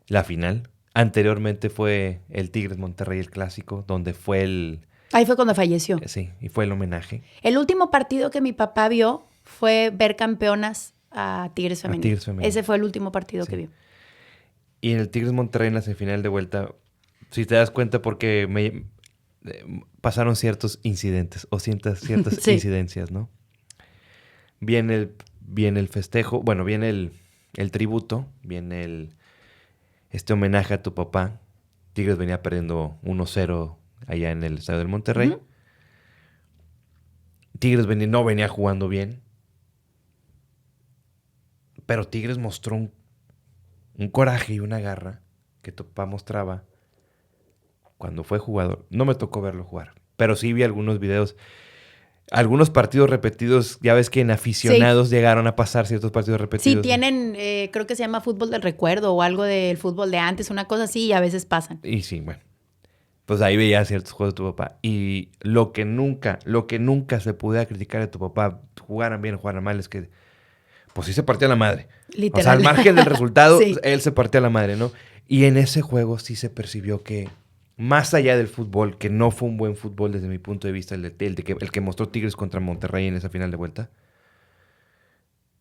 S1: La final. Anteriormente fue el Tigres-Monterrey, el clásico, donde fue el...
S2: Ahí fue cuando falleció.
S1: Sí, y fue el homenaje.
S2: El último partido que mi papá vio fue ver campeonas a Tigres Femenil. Ese fue el último partido que vio.
S1: Y en el Tigres-Monterrey en la semifinal de vuelta, si te das cuenta, porque pasaron ciertos incidentes o ciertas sí. incidencias, ¿no? Viene el festejo, bueno, viene el tributo, viene este homenaje a tu papá. Tigres venía perdiendo 1-0 allá en el estadio del Monterrey. Uh-huh. Tigres no venía jugando bien. Pero Tigres mostró un coraje y una garra que tu papá mostraba cuando fue jugador. No me tocó verlo jugar, pero sí vi algunos videos. Algunos partidos repetidos, ya ves que en aficionados llegaron a pasar ciertos partidos repetidos.
S2: Sí, tienen, creo que se llama fútbol del recuerdo o algo del fútbol de antes, una cosa así, y a veces pasan.
S1: Y sí, bueno, pues ahí veía ciertos juegos de tu papá. Y lo que nunca se pudiera criticar de tu papá, jugaran bien o jugaran mal, es que pues sí se partía la madre.
S2: Literal.
S1: O sea, al margen del resultado,
S2: sí.
S1: Él se partía la madre, ¿no? Y en ese juego sí se percibió que, más allá del fútbol, que no fue un buen fútbol desde mi punto de vista, el que mostró Tigres contra Monterrey en esa final de vuelta,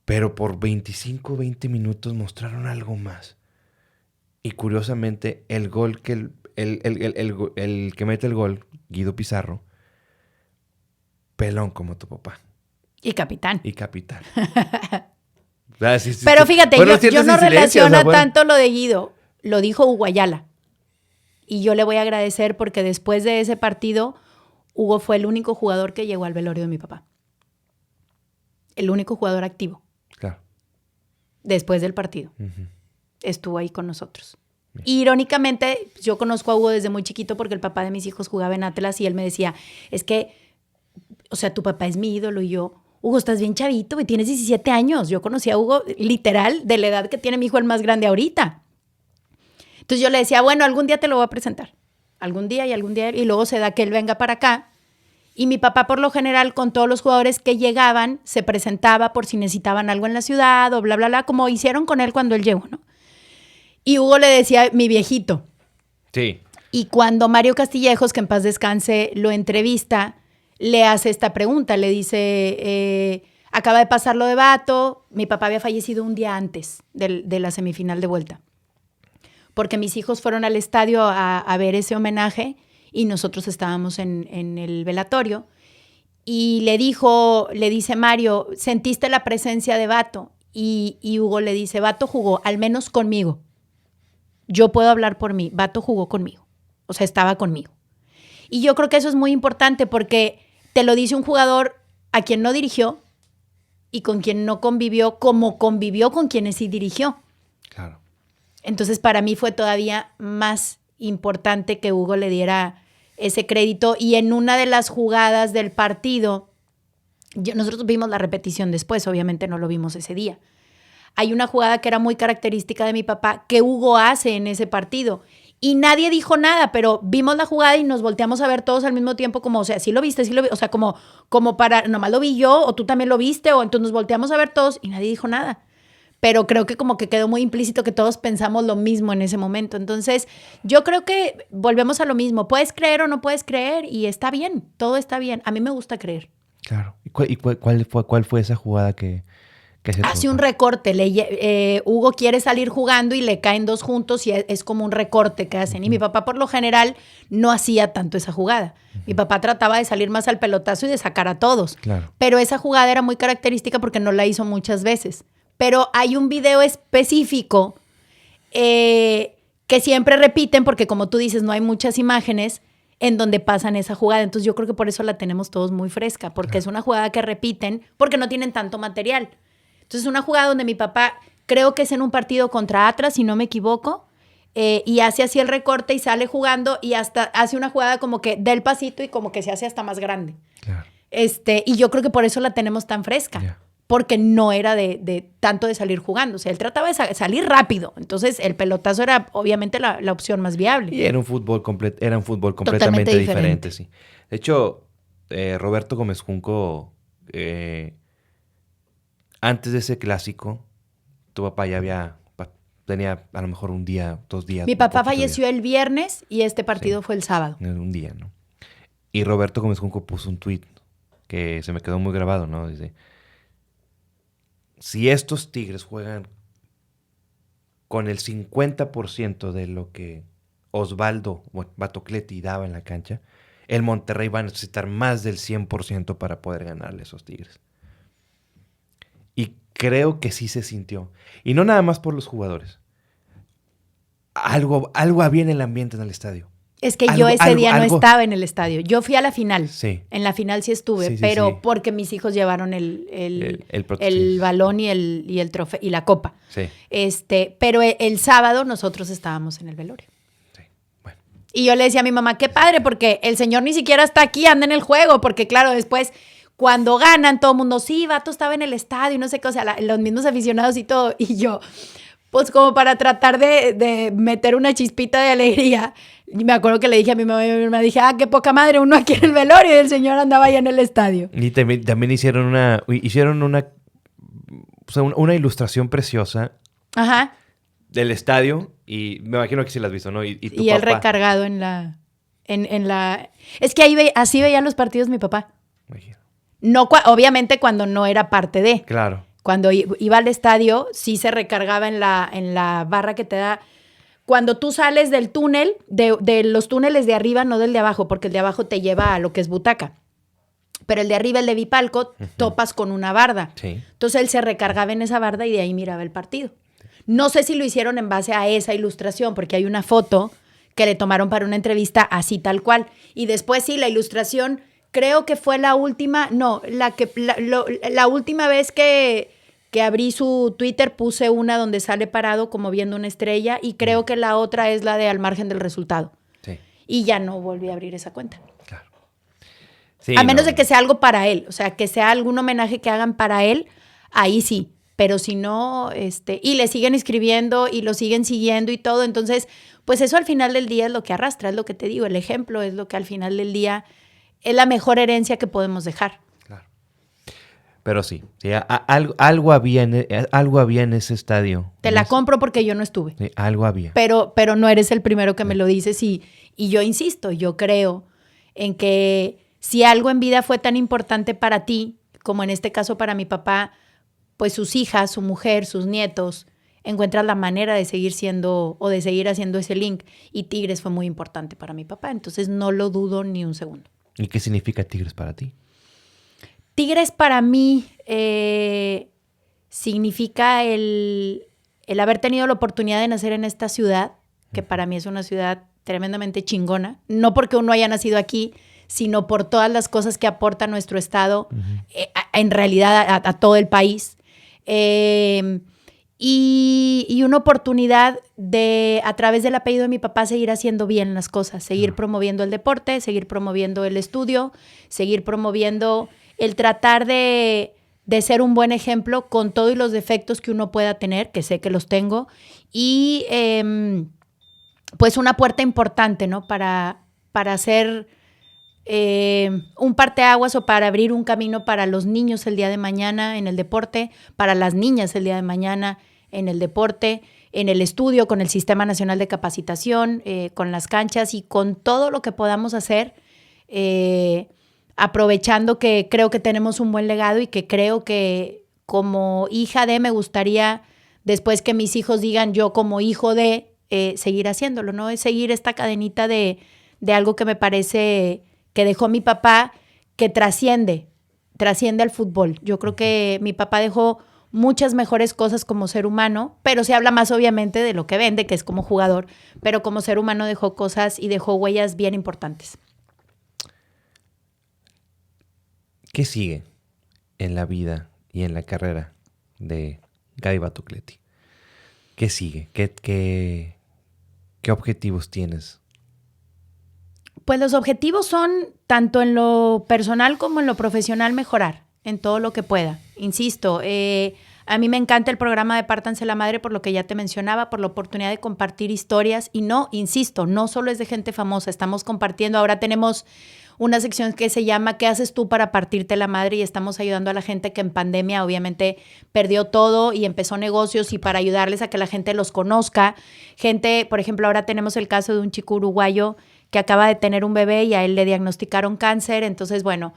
S1: pero por 25, 20 minutos mostraron algo más. Y curiosamente, el gol que el que mete el gol, Guido Pizarro, pelón como tu papá.
S2: Y capitán. Pero fíjate, yo no relaciono tanto lo de Guido. Lo dijo Hugo Ayala. Y yo le voy a agradecer porque después de ese partido, Hugo fue el único jugador que llegó al velorio de mi papá. El único jugador activo.
S1: Claro.
S2: Después del partido.
S1: Uh-huh.
S2: Estuvo ahí con nosotros. Bien. Irónicamente, yo conozco a Hugo desde muy chiquito porque el papá de mis hijos jugaba en Atlas y él me decía, es que, o sea, tu papá es mi ídolo. Y yo, Hugo, estás bien chavito y tienes 17 años. Yo conocí a Hugo literal de la edad que tiene mi hijo el más grande ahorita. Entonces yo le decía, bueno, algún día te lo voy a presentar. Algún día, y luego se da que él venga para acá. Y mi papá, por lo general, con todos los jugadores que llegaban, se presentaba por si necesitaban algo en la ciudad o bla, bla, bla, como hicieron con él cuando él llegó, ¿no? Y Hugo le decía, mi viejito.
S1: Sí.
S2: Y cuando Mario Castillejos, que en paz descanse, lo entrevista, le hace esta pregunta. Le dice, acaba de pasar lo de Vato. Mi papá había fallecido un día antes de la semifinal de vuelta. Porque mis hijos fueron al estadio a ver ese homenaje y nosotros estábamos en el velatorio. Y le dice Mario, ¿sentiste la presencia de Vato? Y Hugo le dice, Vato jugó, al menos conmigo. Yo puedo hablar por mí, Vato jugó conmigo. O sea, estaba conmigo. Y yo creo que eso es muy importante porque te lo dice un jugador a quien no dirigió y con quien no convivió, como convivió con quienes sí dirigió.
S1: Claro.
S2: Entonces, para mí fue todavía más importante que Hugo le diera ese crédito. Y en una de las jugadas del partido, nosotros vimos la repetición después, obviamente no lo vimos ese día. Hay una jugada que era muy característica de mi papá que Hugo hace en ese partido. Y nadie dijo nada, pero vimos la jugada y nos volteamos a ver todos al mismo tiempo como, o sea, sí lo viste, o sea, como para, nomás lo vi yo, o tú también lo viste, o entonces nos volteamos a ver todos y nadie dijo nada. Pero creo que como que quedó muy implícito que todos pensamos lo mismo en ese momento. Entonces, yo creo que volvemos a lo mismo. Puedes creer o no puedes creer y está bien, todo está bien. A mí me gusta creer.
S1: Claro. ¿Y cuál fue esa jugada que se
S2: hace un recorte. Hugo quiere salir jugando y le caen dos juntos y es como un recorte que hacen. Y mi papá, por lo general, no hacía tanto esa jugada. Mi papá trataba de salir más al pelotazo y de sacar a todos.
S1: Claro.
S2: Pero esa jugada era muy característica porque no la hizo muchas veces. Pero hay un video específico que siempre repiten porque, como tú dices, no hay muchas imágenes en donde pasan esa jugada. Entonces yo creo que por eso la tenemos todos muy fresca, porque es una jugada que repiten porque no tienen tanto material. Entonces, una jugada donde mi papá, creo que es en un partido contra Atlas, si no me equivoco, y hace así el recorte y sale jugando y hasta hace una jugada como que da el pasito y como que se hace hasta más grande.
S1: Claro.
S2: Y yo creo que por eso la tenemos tan fresca,
S1: Yeah.
S2: porque no era de tanto de salir jugando. O sea, él trataba de salir rápido. Entonces, el pelotazo era obviamente la opción más viable.
S1: Y era un fútbol completamente diferente, sí. De hecho, Roberto Gómez Junco... antes de ese clásico, tu papá tenía a lo mejor un día, 2 días.
S2: Mi papá falleció el viernes y este partido fue el sábado.
S1: Un día, ¿no? Y Roberto Gómez Junco puso un tuit que se me quedó muy grabado, ¿no? Dice, si estos Tigres juegan con el 50% de lo que Osvaldo Batocletti daba en la cancha, el Monterrey va a necesitar más del 100% para poder ganarle a esos Tigres. Y creo que sí se sintió. Y no nada más por los jugadores. Algo había en el ambiente en el estadio.
S2: Es que yo ese día no estaba en el estadio. Yo fui a la final.
S1: Sí.
S2: En la final sí estuve,
S1: Sí,
S2: pero porque mis hijos llevaron el balón y el trofeo y la copa.
S1: Sí.
S2: Pero el sábado nosotros estábamos en el velorio.
S1: Sí. Bueno.
S2: Y yo le decía a mi mamá, qué padre, porque el señor ni siquiera está aquí, anda en el juego, porque claro, después cuando ganan todo el mundo, sí, Vato estaba en el estadio y no sé qué, o sea, los mismos aficionados y todo. Y yo, pues como para tratar de meter una chispita de alegría, me acuerdo que le dije a mi mamá, dije, qué poca madre, uno aquí en el velorio y el señor andaba allá en el estadio.
S1: Y también hicieron una ilustración preciosa.
S2: Ajá.
S1: Del estadio, y me imagino que sí la has visto, ¿no? Y tu
S2: y él
S1: papá
S2: recargado en la... Es que así veía los partidos mi papá.
S1: Imagino.
S2: No, obviamente cuando no era parte de.
S1: Claro.
S2: Cuando iba al estadio, sí se recargaba en la barra que te da. Cuando tú sales del túnel, de los túneles de arriba, no del de abajo, porque el de abajo te lleva a lo que es butaca. Pero el de arriba, el de Bipalco, topas con una barda.
S1: Sí.
S2: Entonces él se recargaba en esa barda y de ahí miraba el partido. No sé si lo hicieron en base a esa ilustración, porque hay una foto que le tomaron para una entrevista así tal cual. Y después sí, la ilustración, creo que fue la última, no, la última vez que abrí su Twitter puse una donde sale parado como viendo una estrella y creo que la otra es la de al margen del resultado.
S1: Sí.
S2: Y ya no volví a abrir esa cuenta.
S1: Claro. Sí,
S2: a menos de que sea algo para él, o sea, que sea algún homenaje que hagan para él, ahí sí. Pero si no, y le siguen escribiendo y lo siguen siguiendo y todo, entonces, pues eso al final del día es lo que arrastra, es lo que te digo, el ejemplo es lo que al final del día es la mejor herencia que podemos dejar.
S1: Claro. Pero sí, algo había en ese estadio.
S2: Te la compro porque yo no estuve.
S1: Sí, algo había.
S2: Pero no eres el primero que me lo dices y yo insisto, yo creo en que si algo en vida fue tan importante para ti, como en este caso para mi papá, pues sus hijas, su mujer, sus nietos, encuentran la manera de seguir siendo o de seguir haciendo ese link. Y Tigres fue muy importante para mi papá, entonces no lo dudo ni un segundo.
S1: ¿Y qué significa Tigres para ti?
S2: Tigres para mí significa el haber tenido la oportunidad de nacer en esta ciudad, que para mí es una ciudad tremendamente chingona, no porque uno haya nacido aquí, sino por todas las cosas que aporta nuestro estado, en realidad a todo el país. Y una oportunidad de, a través del apellido de mi papá, seguir haciendo bien las cosas, seguir promoviendo el deporte, seguir promoviendo el estudio, seguir promoviendo el tratar de ser un buen ejemplo con todos los defectos que uno pueda tener, que sé que los tengo, y pues una puerta importante, ¿no? Para hacer un parteaguas o para abrir un camino para los niños el día de mañana en el deporte, para las niñas el día de mañana en el deporte, en el estudio, con el Sistema Nacional de Capacitación, con las canchas y con todo lo que podamos hacer, aprovechando que creo que tenemos un buen legado y que creo que como hija de, me gustaría, después que mis hijos digan yo como hijo de, seguir haciéndolo, ¿no? Es seguir esta cadenita de algo que me parece que dejó mi papá, que trasciende al fútbol. Yo creo que mi papá dejó muchas mejores cosas como ser humano, pero se habla más obviamente de lo que vende, que es como jugador, pero como ser humano dejó cosas y dejó huellas bien importantes.
S1: ¿Qué sigue en la vida y en la carrera de Gaby Batucletti? ¿Qué sigue? ¿Qué objetivos tienes?
S2: Pues los objetivos son, tanto en lo personal como en lo profesional, mejorar en todo lo que pueda. Insisto, a mí me encanta el programa de Pártanse la Madre por lo que ya te mencionaba, por la oportunidad de compartir historias. Y no, insisto, no solo es de gente famosa, estamos compartiendo. Ahora tenemos una sección que se llama ¿Qué haces tú para partirte la madre? Y estamos ayudando a la gente que en pandemia obviamente perdió todo y empezó negocios, y para ayudarles a que la gente los conozca. Gente, por ejemplo, ahora tenemos el caso de un chico uruguayo que acaba de tener un bebé y a él le diagnosticaron cáncer. Entonces, bueno,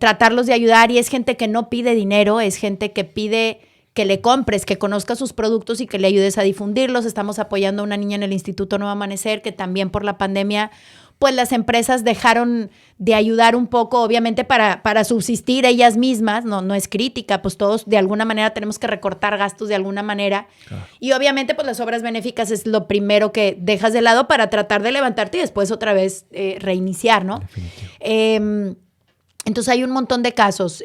S2: tratarlos de ayudar, y es gente que no pide dinero, es gente que pide que le compres, que conozca sus productos y que le ayudes a difundirlos. Estamos apoyando a una niña en el Instituto Nuevo Amanecer que también por la pandemia, pues las empresas dejaron de ayudar un poco, obviamente para subsistir ellas mismas. No es crítica, pues todos de alguna manera tenemos que recortar gastos de alguna manera. Claro. Y obviamente pues las obras benéficas es lo primero que dejas de lado para tratar de levantarte y después otra vez reiniciar, ¿no? Entonces hay un montón de casos.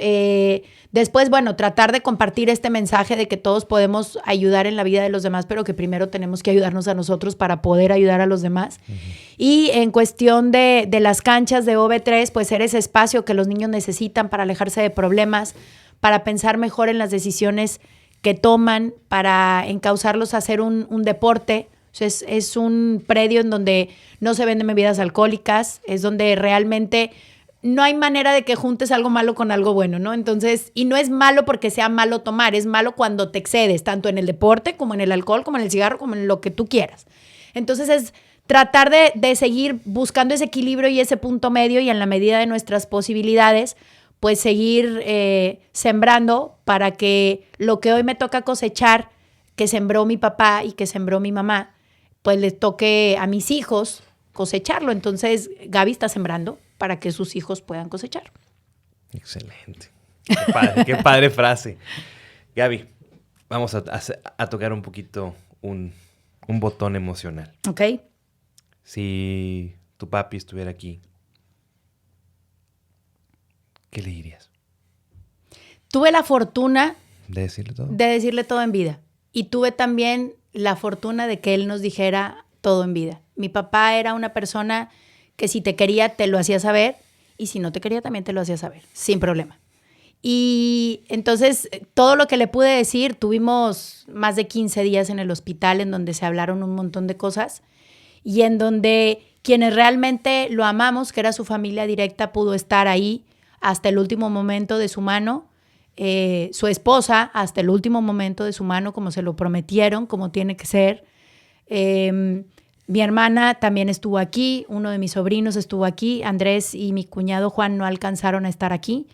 S2: Después, bueno, tratar de compartir este mensaje de que todos podemos ayudar en la vida de los demás, pero que primero tenemos que ayudarnos a nosotros para poder ayudar a los demás. Uh-huh. Y en cuestión de las canchas de OV3, pues ser ese espacio que los niños necesitan para alejarse de problemas, para pensar mejor en las decisiones que toman, para encauzarlos a hacer un deporte. O sea, es un predio en donde no se venden bebidas alcohólicas, es donde realmente no hay manera de que juntes algo malo con algo bueno, ¿no? Entonces, y no es malo porque sea malo tomar, es malo cuando te excedes, tanto en el deporte, como en el alcohol, como en el cigarro, como en lo que tú quieras. Entonces, es tratar de seguir buscando ese equilibrio y ese punto medio, y en la medida de nuestras posibilidades, pues seguir sembrando para que lo que hoy me toca cosechar, que sembró mi papá y que sembró mi mamá, pues les toque a mis hijos cosecharlo. Entonces, Gaby está sembrando para que sus hijos puedan cosechar.
S1: Excelente. Qué padre frase. Gaby, vamos a tocar un poquito un botón emocional.
S2: Ok.
S1: Si tu papi estuviera aquí, ¿qué le dirías?
S2: Tuve la fortuna
S1: de decirle todo.
S2: De decirle todo en vida. Y tuve también la fortuna de que él nos dijera todo en vida. Mi papá era una persona que si te quería te lo hacía saber, y si no te quería también te lo hacía saber, sin problema. Y entonces todo lo que le pude decir, tuvimos más de 15 días en el hospital en donde se hablaron un montón de cosas, y en donde quienes realmente lo amamos, que era su familia directa, pudo estar ahí hasta el último momento de su mano, su esposa hasta el último momento de su mano, como se lo prometieron, como tiene que ser. Mi hermana también estuvo aquí, uno de mis sobrinos estuvo aquí, Andrés y mi cuñado Juan no alcanzaron a estar aquí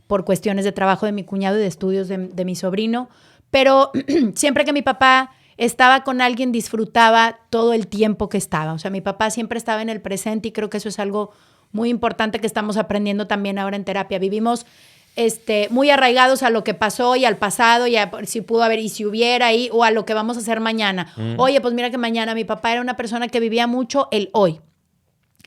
S2: por cuestiones de trabajo de mi cuñado y de estudios de mi sobrino, pero siempre que mi papá estaba con alguien disfrutaba todo el tiempo que estaba. O sea, mi papá siempre estaba en el presente, y creo que eso es algo muy importante que estamos aprendiendo también ahora en terapia. Vivimos muy arraigados a lo que pasó y al pasado y a si pudo haber y si hubiera y, o a lo que vamos a hacer mañana. Oye, pues mira que mañana mi papá era una persona que vivía mucho el hoy.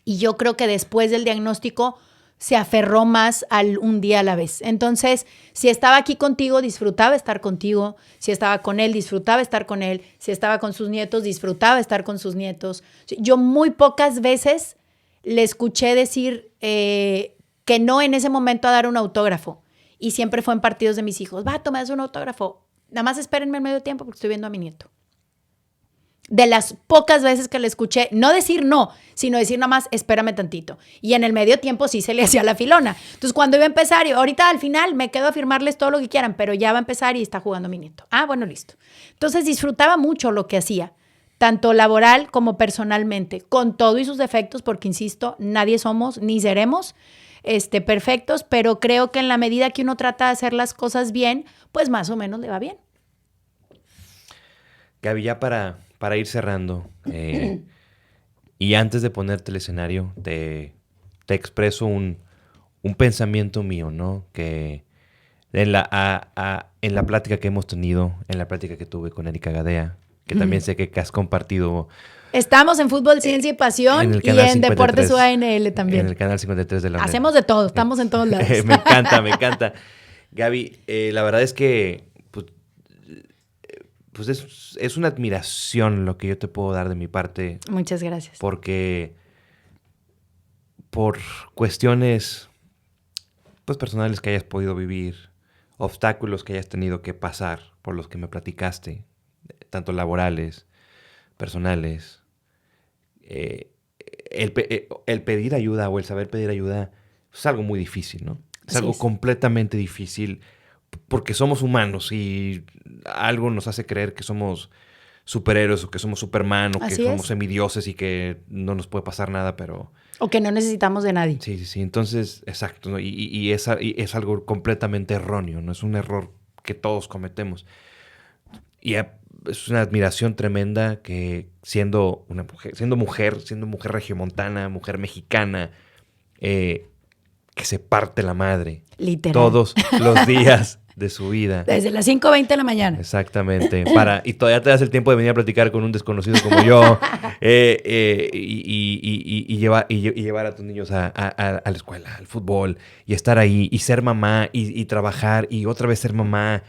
S2: Y yo creo que después del diagnóstico se aferró más al un día a la vez. Entonces, si estaba aquí contigo, disfrutaba estar contigo. Si estaba con él, disfrutaba estar con él. Si estaba con sus nietos, disfrutaba estar con sus nietos. Yo muy pocas veces le escuché decir que no en ese momento a dar un autógrafo. Y siempre fue en partidos de mis hijos. Va, me das un autógrafo. Nada más espérenme el medio tiempo porque estoy viendo a mi nieto. De las pocas veces que le escuché, no decir no, sino decir nada más, espérame tantito. Y en el medio tiempo sí se le hacía la filona. Entonces, cuando iba a empezar, y ahorita al final me quedo a firmarles todo lo que quieran, pero ya va a empezar y está jugando mi nieto. Ah, bueno, listo. Entonces, disfrutaba mucho lo que hacía, tanto laboral como personalmente, con todo y sus defectos, porque, insisto, nadie somos ni seremos perfectos, pero creo que en la medida que uno trata de hacer las cosas bien, pues más o menos le va bien.
S1: Gaby, ya para ir cerrando, y antes de ponerte el escenario, te expreso un pensamiento mío, ¿no? Que en la plática que hemos tenido, en la plática que tuve con Erika Gadea, que también sé que has compartido.
S2: Estamos en Fútbol, Ciencia y Pasión y en 53, Deportes UANL también.
S1: En el canal 53 de la UNED.
S2: Hacemos de todo, estamos en todos lados.
S1: Me encanta. Gaby, la verdad es que pues es una admiración lo que yo te puedo dar de mi parte.
S2: Muchas gracias.
S1: Porque por cuestiones pues personales que hayas podido vivir, obstáculos que hayas tenido que pasar, por los que me platicaste, tanto laborales, personales, el pedir ayuda o el saber pedir ayuda es algo muy difícil, ¿no? Es algo completamente difícil porque somos humanos y algo nos hace creer que somos superhéroes o que somos Superman o que somos semidioses y que no nos puede pasar nada, pero...
S2: O que no necesitamos de nadie.
S1: Sí. Entonces, exacto, ¿no? Y es algo completamente erróneo, ¿no? Es un error que todos cometemos. Y es una admiración tremenda que siendo mujer regiomontana, mujer mexicana, que se parte la madre.
S2: Literal.
S1: Todos los días de su vida.
S2: Desde las 5:20 de la mañana.
S1: Exactamente. Y todavía te das el tiempo de venir a platicar con un desconocido como yo. Y llevar a tus niños a la escuela, al fútbol. Y estar ahí. Y ser mamá. Y trabajar. Y otra vez ser mamá.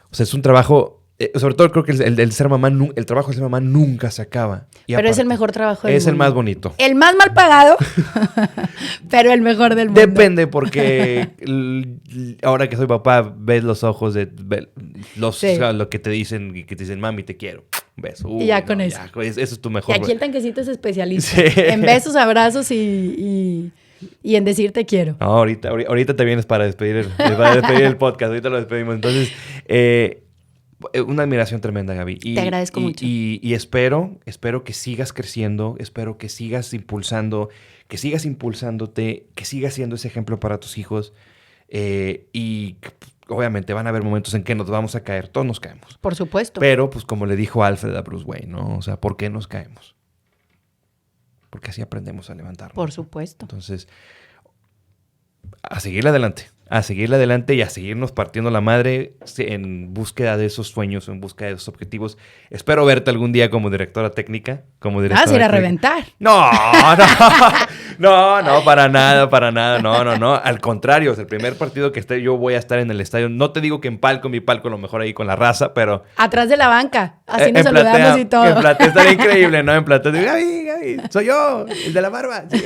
S1: O sea, es un trabajo... sobre todo creo que el ser mamá, el trabajo de ser mamá nunca se acaba.
S2: Pero aparte, es el mejor trabajo del mundo.
S1: Es el más bonito.
S2: El más mal pagado, pero el mejor del mundo.
S1: Depende, porque ahora que soy papá, ves los ojos de lo que te dicen, y que te dicen, mami, te quiero. Un beso.
S2: Y ya con eso.
S1: Eso es tu mejor.
S2: Y aquí el tanquecito es especialista. Sí. En besos, abrazos y en decir te quiero.
S1: No, ahorita te vienes para despedir el podcast. Ahorita lo despedimos. Entonces, una admiración tremenda, Gaby.
S2: Te agradezco mucho.
S1: Y espero que sigas creciendo, espero que sigas impulsándote, que sigas siendo ese ejemplo para tus hijos. Y obviamente van a haber momentos en que nos vamos a caer, todos nos caemos.
S2: Por supuesto.
S1: Pero, pues como le dijo Alfred a Bruce Wayne, ¿no? O sea, ¿por qué nos caemos? Porque así aprendemos a levantarnos.
S2: Por supuesto.
S1: Entonces, a seguirle adelante y a seguirnos partiendo la madre en búsqueda de esos sueños, en búsqueda de esos objetivos. Espero verte algún día como directora técnica.
S2: Ir a reventar.
S1: No, para nada. No. Al contrario, es el primer partido que yo voy a estar en el estadio. No te digo que en mi palco, a lo mejor ahí con la raza, pero...
S2: Atrás de la banca. Así nos saludamos y todo.
S1: En platea estaría increíble, ¿no? En platea, Gaby, soy yo, el de la barba. Sí.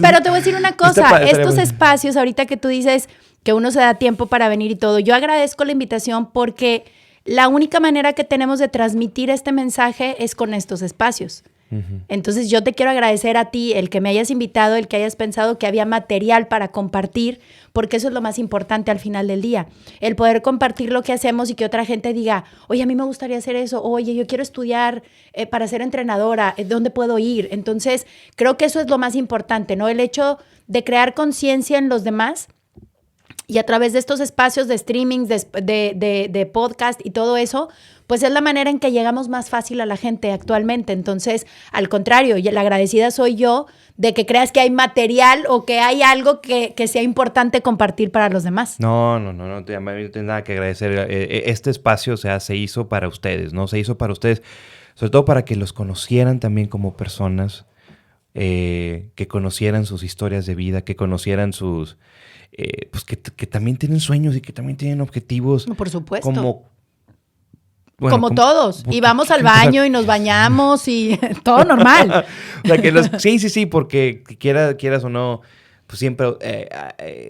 S2: Pero te voy a decir una cosa. Estos espacios, ahorita que tú dices que uno se da tiempo para venir y todo, yo agradezco la invitación porque la única manera que tenemos de transmitir este mensaje es con estos espacios. Uh-huh. Entonces yo te quiero agradecer a ti el que me hayas invitado, el que hayas pensado que había material para compartir, porque eso es lo más importante al final del día, el poder compartir lo que hacemos y que otra gente diga, oye, a mí me gustaría hacer eso, oye, yo quiero estudiar para ser entrenadora, ¿dónde puedo ir? Entonces creo que eso es lo más importante, ¿no? El hecho de crear conciencia en los demás Y a través de estos espacios de streaming, de podcast y todo eso, pues es la manera en que llegamos más fácil a la gente actualmente. Entonces, al contrario, la agradecida soy yo de que creas que hay material o que hay algo que sea importante compartir para los demás.
S1: No tengo nada que agradecer. Este espacio, o sea, se hizo para ustedes, ¿no? Se hizo para ustedes, sobre todo para que los conocieran también como personas, que conocieran sus historias de vida, que conocieran sus... pues que también tienen sueños y que también tienen objetivos.
S2: Por supuesto.
S1: Como
S2: todos. Y vamos al baño y nos bañamos y todo normal.
S1: O sea, sí, porque quieras o no, pues siempre,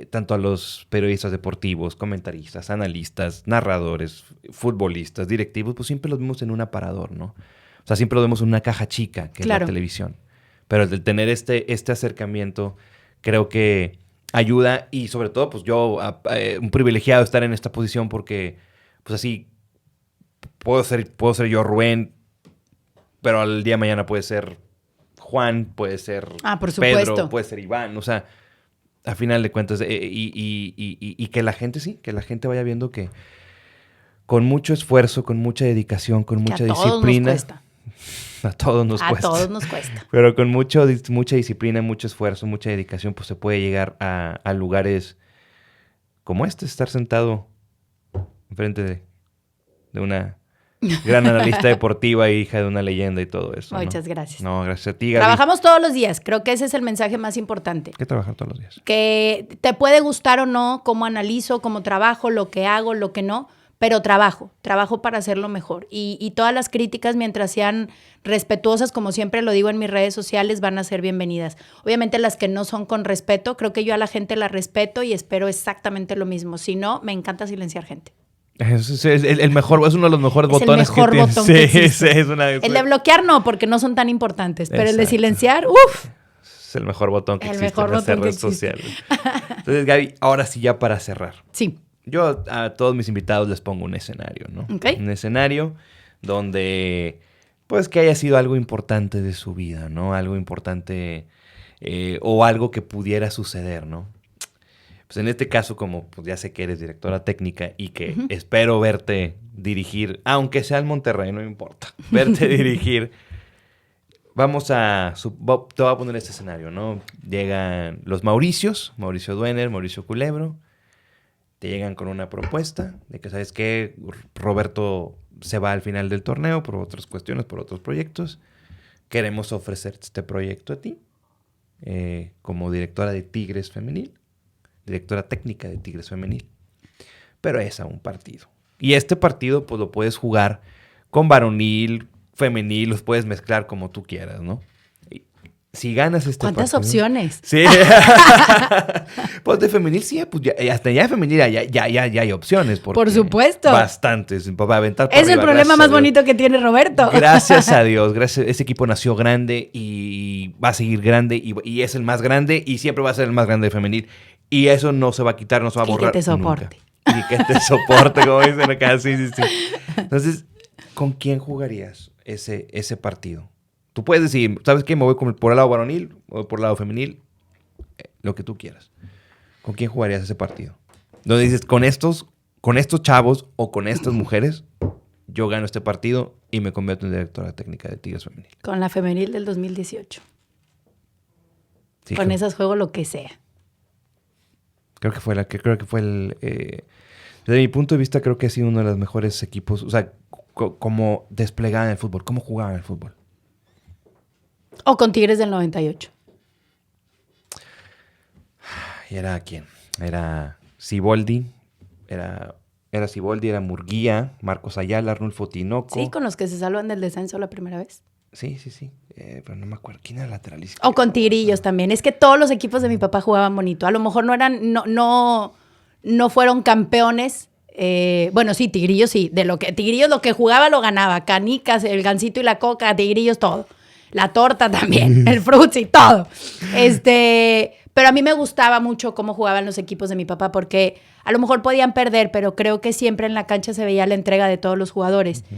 S1: tanto a los periodistas deportivos, comentaristas, analistas, narradores, futbolistas, directivos, pues siempre los vemos en un aparador, ¿no? O sea, siempre los vemos en una caja chica, que es la televisión. Pero el tener este acercamiento, creo que ayuda, y sobre todo, pues yo, un privilegiado estar en esta posición porque, pues así, puedo ser yo Rubén, pero al día de mañana puede ser Juan, puede ser
S2: por supuesto.
S1: Pedro, puede ser Iván, o sea, a final de cuentas, y que la gente vaya viendo que con mucho esfuerzo, con mucha dedicación, con mucha disciplina. A todos nos cuesta.
S2: A todos nos cuesta.
S1: Pero con mucha disciplina, mucho esfuerzo, mucha dedicación, pues se puede llegar a lugares como este, estar sentado enfrente de una gran analista deportiva, hija de una leyenda y todo eso.
S2: Muchas gracias.
S1: No, gracias a ti, Gaby.
S2: Trabajamos todos los días. Creo que ese es el mensaje más importante.
S1: ¿Qué trabajar todos los días?
S2: Que te puede gustar o no cómo analizo, cómo trabajo, lo que hago, lo que no, pero trabajo para hacerlo mejor. Y todas las críticas, mientras sean respetuosas, como siempre lo digo en mis redes sociales, van a ser bienvenidas. Obviamente las que no son con respeto, creo que yo a la gente la respeto y espero exactamente lo mismo. Si no, me encanta silenciar gente.
S1: Es el mejor, es uno de los mejores botones
S2: que tiene.
S1: Sí,
S2: es el de bloquear no, porque no son tan importantes, pero el de silenciar, ¡uf!
S1: Es el mejor botón que existe en las redes sociales. Entonces, Gaby, ahora sí ya para cerrar.
S2: Sí.
S1: Yo a todos mis invitados les pongo un escenario, ¿no?
S2: Okay.
S1: Un escenario donde, pues, que haya sido algo importante de su vida, ¿no? Algo importante o algo que pudiera suceder, ¿no? Pues en este caso, como pues ya sé que eres directora técnica y que espero verte dirigir, aunque sea el Monterrey, no me importa, verte dirigir. Te voy a poner este escenario, ¿no? Llegan los Mauricio Duener, Mauricio Culebro, te llegan con una propuesta de que, ¿sabes qué? Roberto se va al final del torneo por otras cuestiones, por otros proyectos. Queremos ofrecerte este proyecto a ti como directora de Tigres Femenil. Directora técnica de Tigres Femenil. Pero es a un partido. Y este partido, pues lo puedes jugar con varonil, femenil, los puedes mezclar como tú quieras, ¿no? Y si ganas este
S2: ¿Cuántas
S1: partido...
S2: opciones?
S1: Sí. Pues de femenil, sí, pues hasta ya de femenil ya hay opciones.
S2: Por supuesto.
S1: Bastantes. Para aventar por
S2: es el problema más bonito que tiene Roberto.
S1: Gracias a Dios. Ese equipo nació grande y va a seguir grande y es el más grande y siempre va a ser el más grande de femenil. Y eso no se va a quitar, no se va a borrar.
S2: Y que te soporte.
S1: Nunca. Y que te soporte, como dicen acá. Sí. Entonces, ¿con quién jugarías ese partido? Tú puedes decir, ¿sabes qué? Me voy por el lado varonil, me voy por el lado femenil, lo que tú quieras. ¿Con quién jugarías ese partido? Donde dices, con estos chavos o con estas mujeres, yo gano este partido y me convierto en directora técnica de Tigres Femenil.
S2: Con la femenil del 2018.
S1: Sí,
S2: con esas juego lo que sea.
S1: Creo que fue el... desde mi punto de vista, creo que ha sido uno de los mejores equipos. O sea, como desplegaban el fútbol. ¿Cómo jugaban el fútbol?
S2: O con Tigres del 98.
S1: ¿Y era quién? Era Siboldi. Era Siboldi, era Murguía, Marcos Ayala, Arnulfo Tinoco.
S2: Sí, con los que se salvan del descenso la primera vez.
S1: Sí. Pero no me acuerdo. ¿Quién era lateral izquierdo?
S2: O con Tigrillos también. Es que todos los equipos de mi papá jugaban bonito. A lo mejor no fueron campeones. Bueno, sí, Tigrillos sí. Tigrillos lo que jugaba lo ganaba. Canicas, el Gansito y la Coca, Tigrillos todo. La torta también, el frutzi, todo. Pero a mí me gustaba mucho cómo jugaban los equipos de mi papá porque a lo mejor podían perder, pero creo que siempre en la cancha se veía la entrega de todos los jugadores. Uh-huh.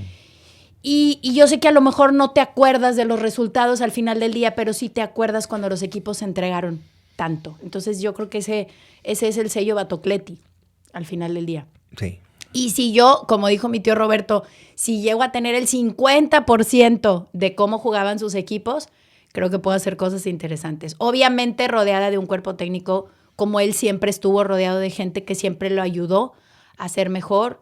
S2: Y yo sé que a lo mejor no te acuerdas de los resultados al final del día, pero sí te acuerdas cuando los equipos se entregaron tanto. Entonces yo creo que ese es el sello Batocletti. al final del día.
S1: Sí.
S2: Y si yo, como dijo mi tío Roberto, si llego a tener el 50% de cómo jugaban sus equipos, creo que puedo hacer cosas interesantes. Obviamente rodeada de un cuerpo técnico como él siempre estuvo, rodeado de gente que siempre lo ayudó a ser mejor.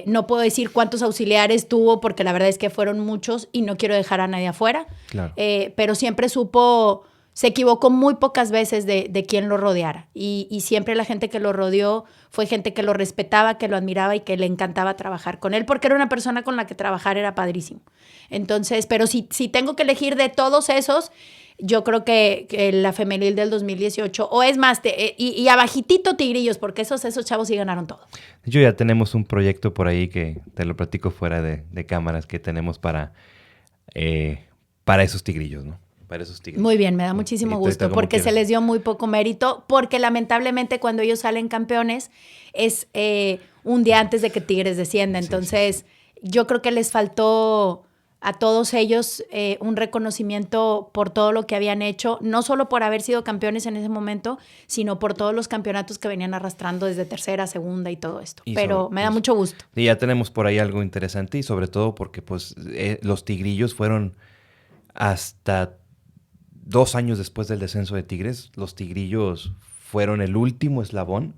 S2: No puedo decir cuántos auxiliares tuvo porque la verdad es que fueron muchos y no quiero dejar a nadie afuera.
S1: Claro.
S2: Pero siempre se equivocó muy pocas veces de quién lo rodeara. Y siempre la gente que lo rodeó fue gente que lo respetaba, que lo admiraba y que le encantaba trabajar con él, porque era una persona con la que trabajar era padrísimo. Entonces, pero si tengo que elegir de todos esos, yo creo que la femenil del 2018, o es más, y abajitito Tigrillos, porque esos chavos sí ganaron todo.
S1: De hecho, ya tenemos un proyecto por ahí que te lo platico fuera de cámaras que tenemos para esos tigrillos, ¿no? Para esos tigrillos.
S2: Muy bien, me da muchísimo gusto, porque se les dio muy poco mérito, porque lamentablemente cuando ellos salen campeones es un día antes de que Tigres descienda. Entonces, yo creo que les faltó a todos ellos un reconocimiento por todo lo que habían hecho, no solo por haber sido campeones en ese momento, sino por todos los campeonatos que venían arrastrando desde tercera, segunda y todo esto. Pero me da mucho gusto.
S1: Y ya tenemos por ahí algo interesante y sobre todo porque pues los tigrillos fueron hasta 2 años después del descenso de Tigres, los tigrillos fueron el último eslabón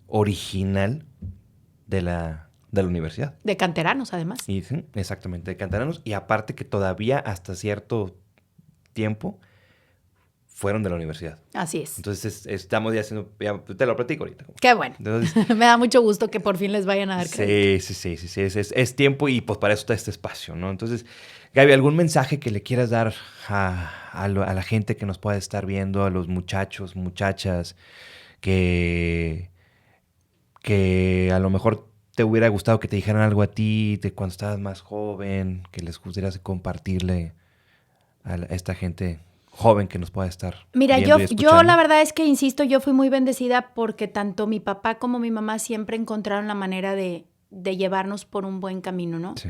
S1: original de la universidad.
S2: De canteranos, además.
S1: Y, sí, exactamente, de canteranos. Y aparte que todavía hasta cierto tiempo fueron de la universidad.
S2: Así es.
S1: Entonces estamos ya haciendo, ya te lo platico ahorita.
S2: Qué bueno.
S1: Entonces,
S2: me da mucho gusto que por fin les vayan a dar crédito.
S1: Sí. Es tiempo y pues para eso está este espacio, ¿no? Entonces, Gaby, ¿algún mensaje que le quieras dar a la gente que nos pueda estar viendo, a los muchachos, muchachas, que a lo mejor te hubiera gustado que te dijeran algo a ti de cuando estabas más joven, que les gustaría compartirle a esta gente joven que nos pueda estar
S2: Mira,
S1: viendo y escuchando?
S2: yo la verdad es que, insisto, yo fui muy bendecida porque tanto mi papá como mi mamá siempre encontraron la manera de llevarnos por un buen camino, ¿no?
S1: Sí.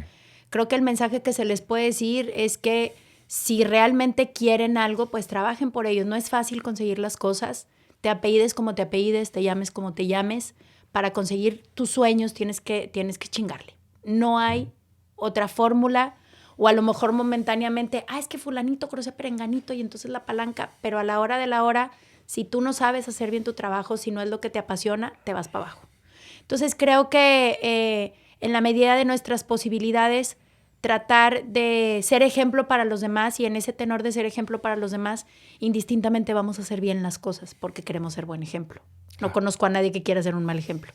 S2: Creo que el mensaje que se les puede decir es que si realmente quieren algo, pues trabajen por ellos. No es fácil conseguir las cosas. Te apellides como te apellides, te llames como te llames. Para conseguir tus sueños tienes que chingarle. No hay otra fórmula, o a lo mejor momentáneamente, es que fulanito conoce a perenganito y entonces la palanca, pero a la hora de la hora, si tú no sabes hacer bien tu trabajo, si no es lo que te apasiona, te vas para abajo. Entonces creo que en la medida de nuestras posibilidades, tratar de ser ejemplo para los demás, y en ese tenor de ser ejemplo para los demás, indistintamente vamos a hacer bien las cosas porque queremos ser buen ejemplo. No conozco a nadie que quiera ser un mal ejemplo.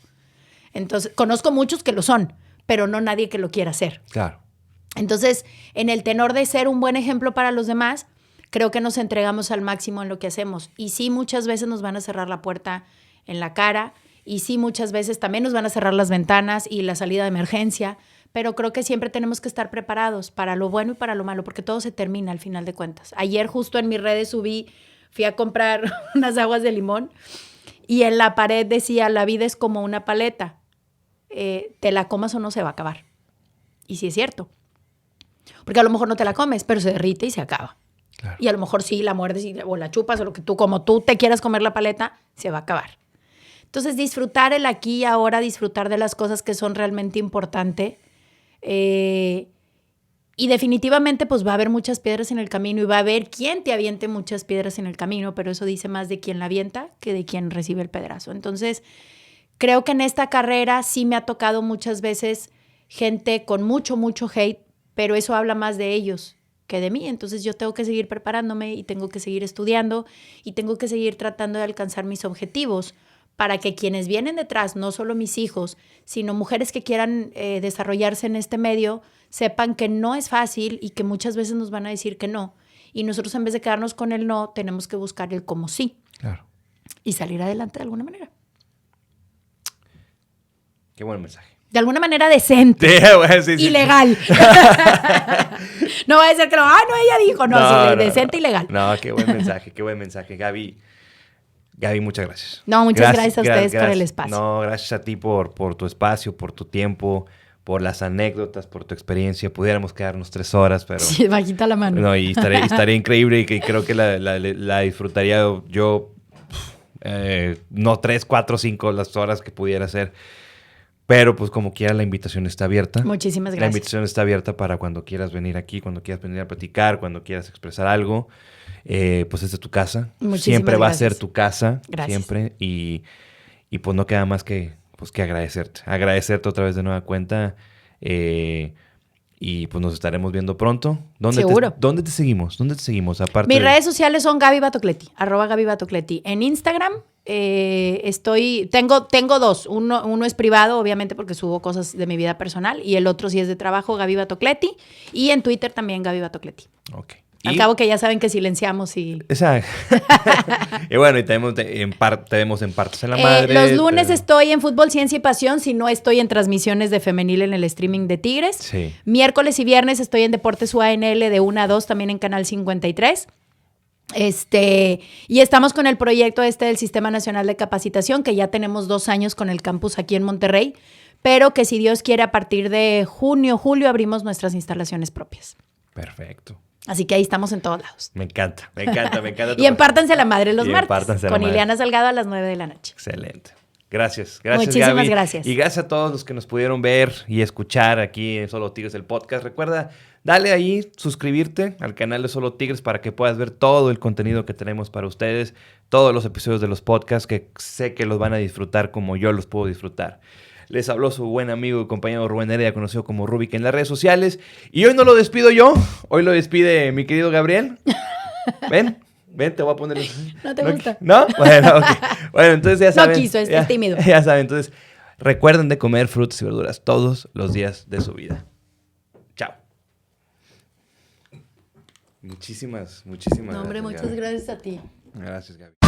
S2: Entonces, conozco muchos que lo son, pero no nadie que lo quiera ser.
S1: Claro.
S2: Entonces, en el tenor de ser un buen ejemplo para los demás, creo que nos entregamos al máximo en lo que hacemos. Y sí, muchas veces nos van a cerrar la puerta en la cara, y sí, muchas veces también nos van a cerrar las ventanas y la salida de emergencia, pero creo que siempre tenemos que estar preparados para lo bueno y para lo malo, porque todo se termina al final de cuentas. Ayer justo en mis redes fui a comprar unas aguas de limón, y en la pared decía, la vida es como una paleta, te la comas o no se va a acabar. Y sí es cierto, porque a lo mejor no te la comes, pero se derrite y se acaba.
S1: Claro.
S2: Y a lo mejor sí la muerdes o la chupas, o lo que como tú te quieras comer la paleta, se va a acabar. Entonces, disfrutar el aquí y ahora, disfrutar de las cosas que son realmente importantes. Y definitivamente pues va a haber muchas piedras en el camino, y va a haber quien te aviente muchas piedras en el camino, pero eso dice más de quien la avienta que de quien recibe el pedrazo. Entonces, creo que en esta carrera sí me ha tocado muchas veces gente con mucho hate, pero eso habla más de ellos que de mí. Entonces yo tengo que seguir preparándome, y tengo que seguir estudiando, y tengo que seguir tratando de alcanzar mis objetivos, para que quienes vienen detrás, no solo mis hijos, sino mujeres que quieran desarrollarse en este medio, sepan que no es fácil y que muchas veces nos van a decir que no. Y nosotros, en vez de quedarnos con el no, tenemos que buscar el cómo sí.
S1: Claro.
S2: Y salir adelante de alguna manera.
S1: Qué buen mensaje.
S2: De alguna manera decente.
S1: Sí.
S2: Ilegal. No va a ser que no ella dijo. No, decente y legal.
S1: No, qué buen mensaje, Gaby. Gaby, muchas gracias.
S2: No, muchas gracias a ustedes por el espacio.
S1: No, gracias a ti por tu espacio, por tu tiempo, por las anécdotas, por tu experiencia. Pudiéramos quedarnos 3 horas, pero...
S2: Sí, bajita la mano.
S1: No, y estaría increíble, y que creo que la disfrutaría yo No 3, 4, 5 las horas que pudiera ser. Pero pues como quiera la invitación está abierta.
S2: Muchísimas gracias.
S1: La invitación está abierta para cuando quieras venir aquí, cuando quieras venir a platicar, cuando quieras expresar algo. Pues esta es tu casa.
S2: Muchísimas
S1: Siempre va a
S2: gracias.
S1: ser tu casa.
S2: Gracias.
S1: Siempre. Y pues no queda más que agradecerte. Agradecerte otra vez de nueva cuenta. Y pues nos estaremos viendo pronto.
S2: Seguro.
S1: ¿Dónde te seguimos? ¿Dónde te seguimos? Aparte
S2: Mis redes sociales son Gaby Batocletti, @Gaby Batocletti. En Instagram tengo dos. Uno es privado, obviamente, porque subo cosas de mi vida personal. Y el otro sí es de trabajo, Gaby Batocletti. Y en Twitter también, Gaby Batocletti.
S1: Ok.
S2: Al cabo que ya saben que silenciamos y...
S1: Exacto. Y bueno, y te vemos en Partes en la Madre.
S2: Los lunes estoy en Fútbol, Ciencia y Pasión, si no estoy en transmisiones de femenil en el streaming de Tigres.
S1: Sí.
S2: Miércoles y viernes estoy en Deportes UANL de 1 a 2, también en Canal 53. Y estamos con el proyecto del Sistema Nacional de Capacitación, que ya tenemos 2 años con el campus aquí en Monterrey, pero que si Dios quiere, a partir de junio, julio, abrimos nuestras instalaciones propias.
S1: Perfecto.
S2: Así que ahí estamos en todos lados.
S1: Me encanta.
S2: Y en Pártanse la Madre los martes,
S1: Empártanse la
S2: con
S1: madre.
S2: Ileana Salgado a las 9 de la noche.
S1: Excelente. Gracias,
S2: Muchísimas
S1: Gaby.
S2: gracias.
S1: Y gracias a todos los que nos pudieron ver y escuchar aquí en Solo Tigres, el podcast. Recuerda, dale ahí, suscribirte al canal de Solo Tigres para que puedas ver todo el contenido que tenemos para ustedes, todos los episodios de los podcasts que sé que los van a disfrutar como yo los puedo disfrutar. Les habló su buen amigo y compañero Rubén Heredia, conocido como Rubik en las redes sociales. Y hoy no lo despido yo, hoy lo despide mi querido Gabriel. Ven, te voy a poner...
S2: ¿No te gusta?
S1: ¿No? Bueno, ok. Bueno, entonces ya saben.
S2: No quiso, es tímido.
S1: Ya saben, entonces recuerden de comer frutas y verduras todos los días de su vida. Chao. Muchísimas
S2: No, hombre,
S1: gracias,
S2: muchas
S1: Gaby.
S2: gracias a ti.
S1: Gracias, Gaby.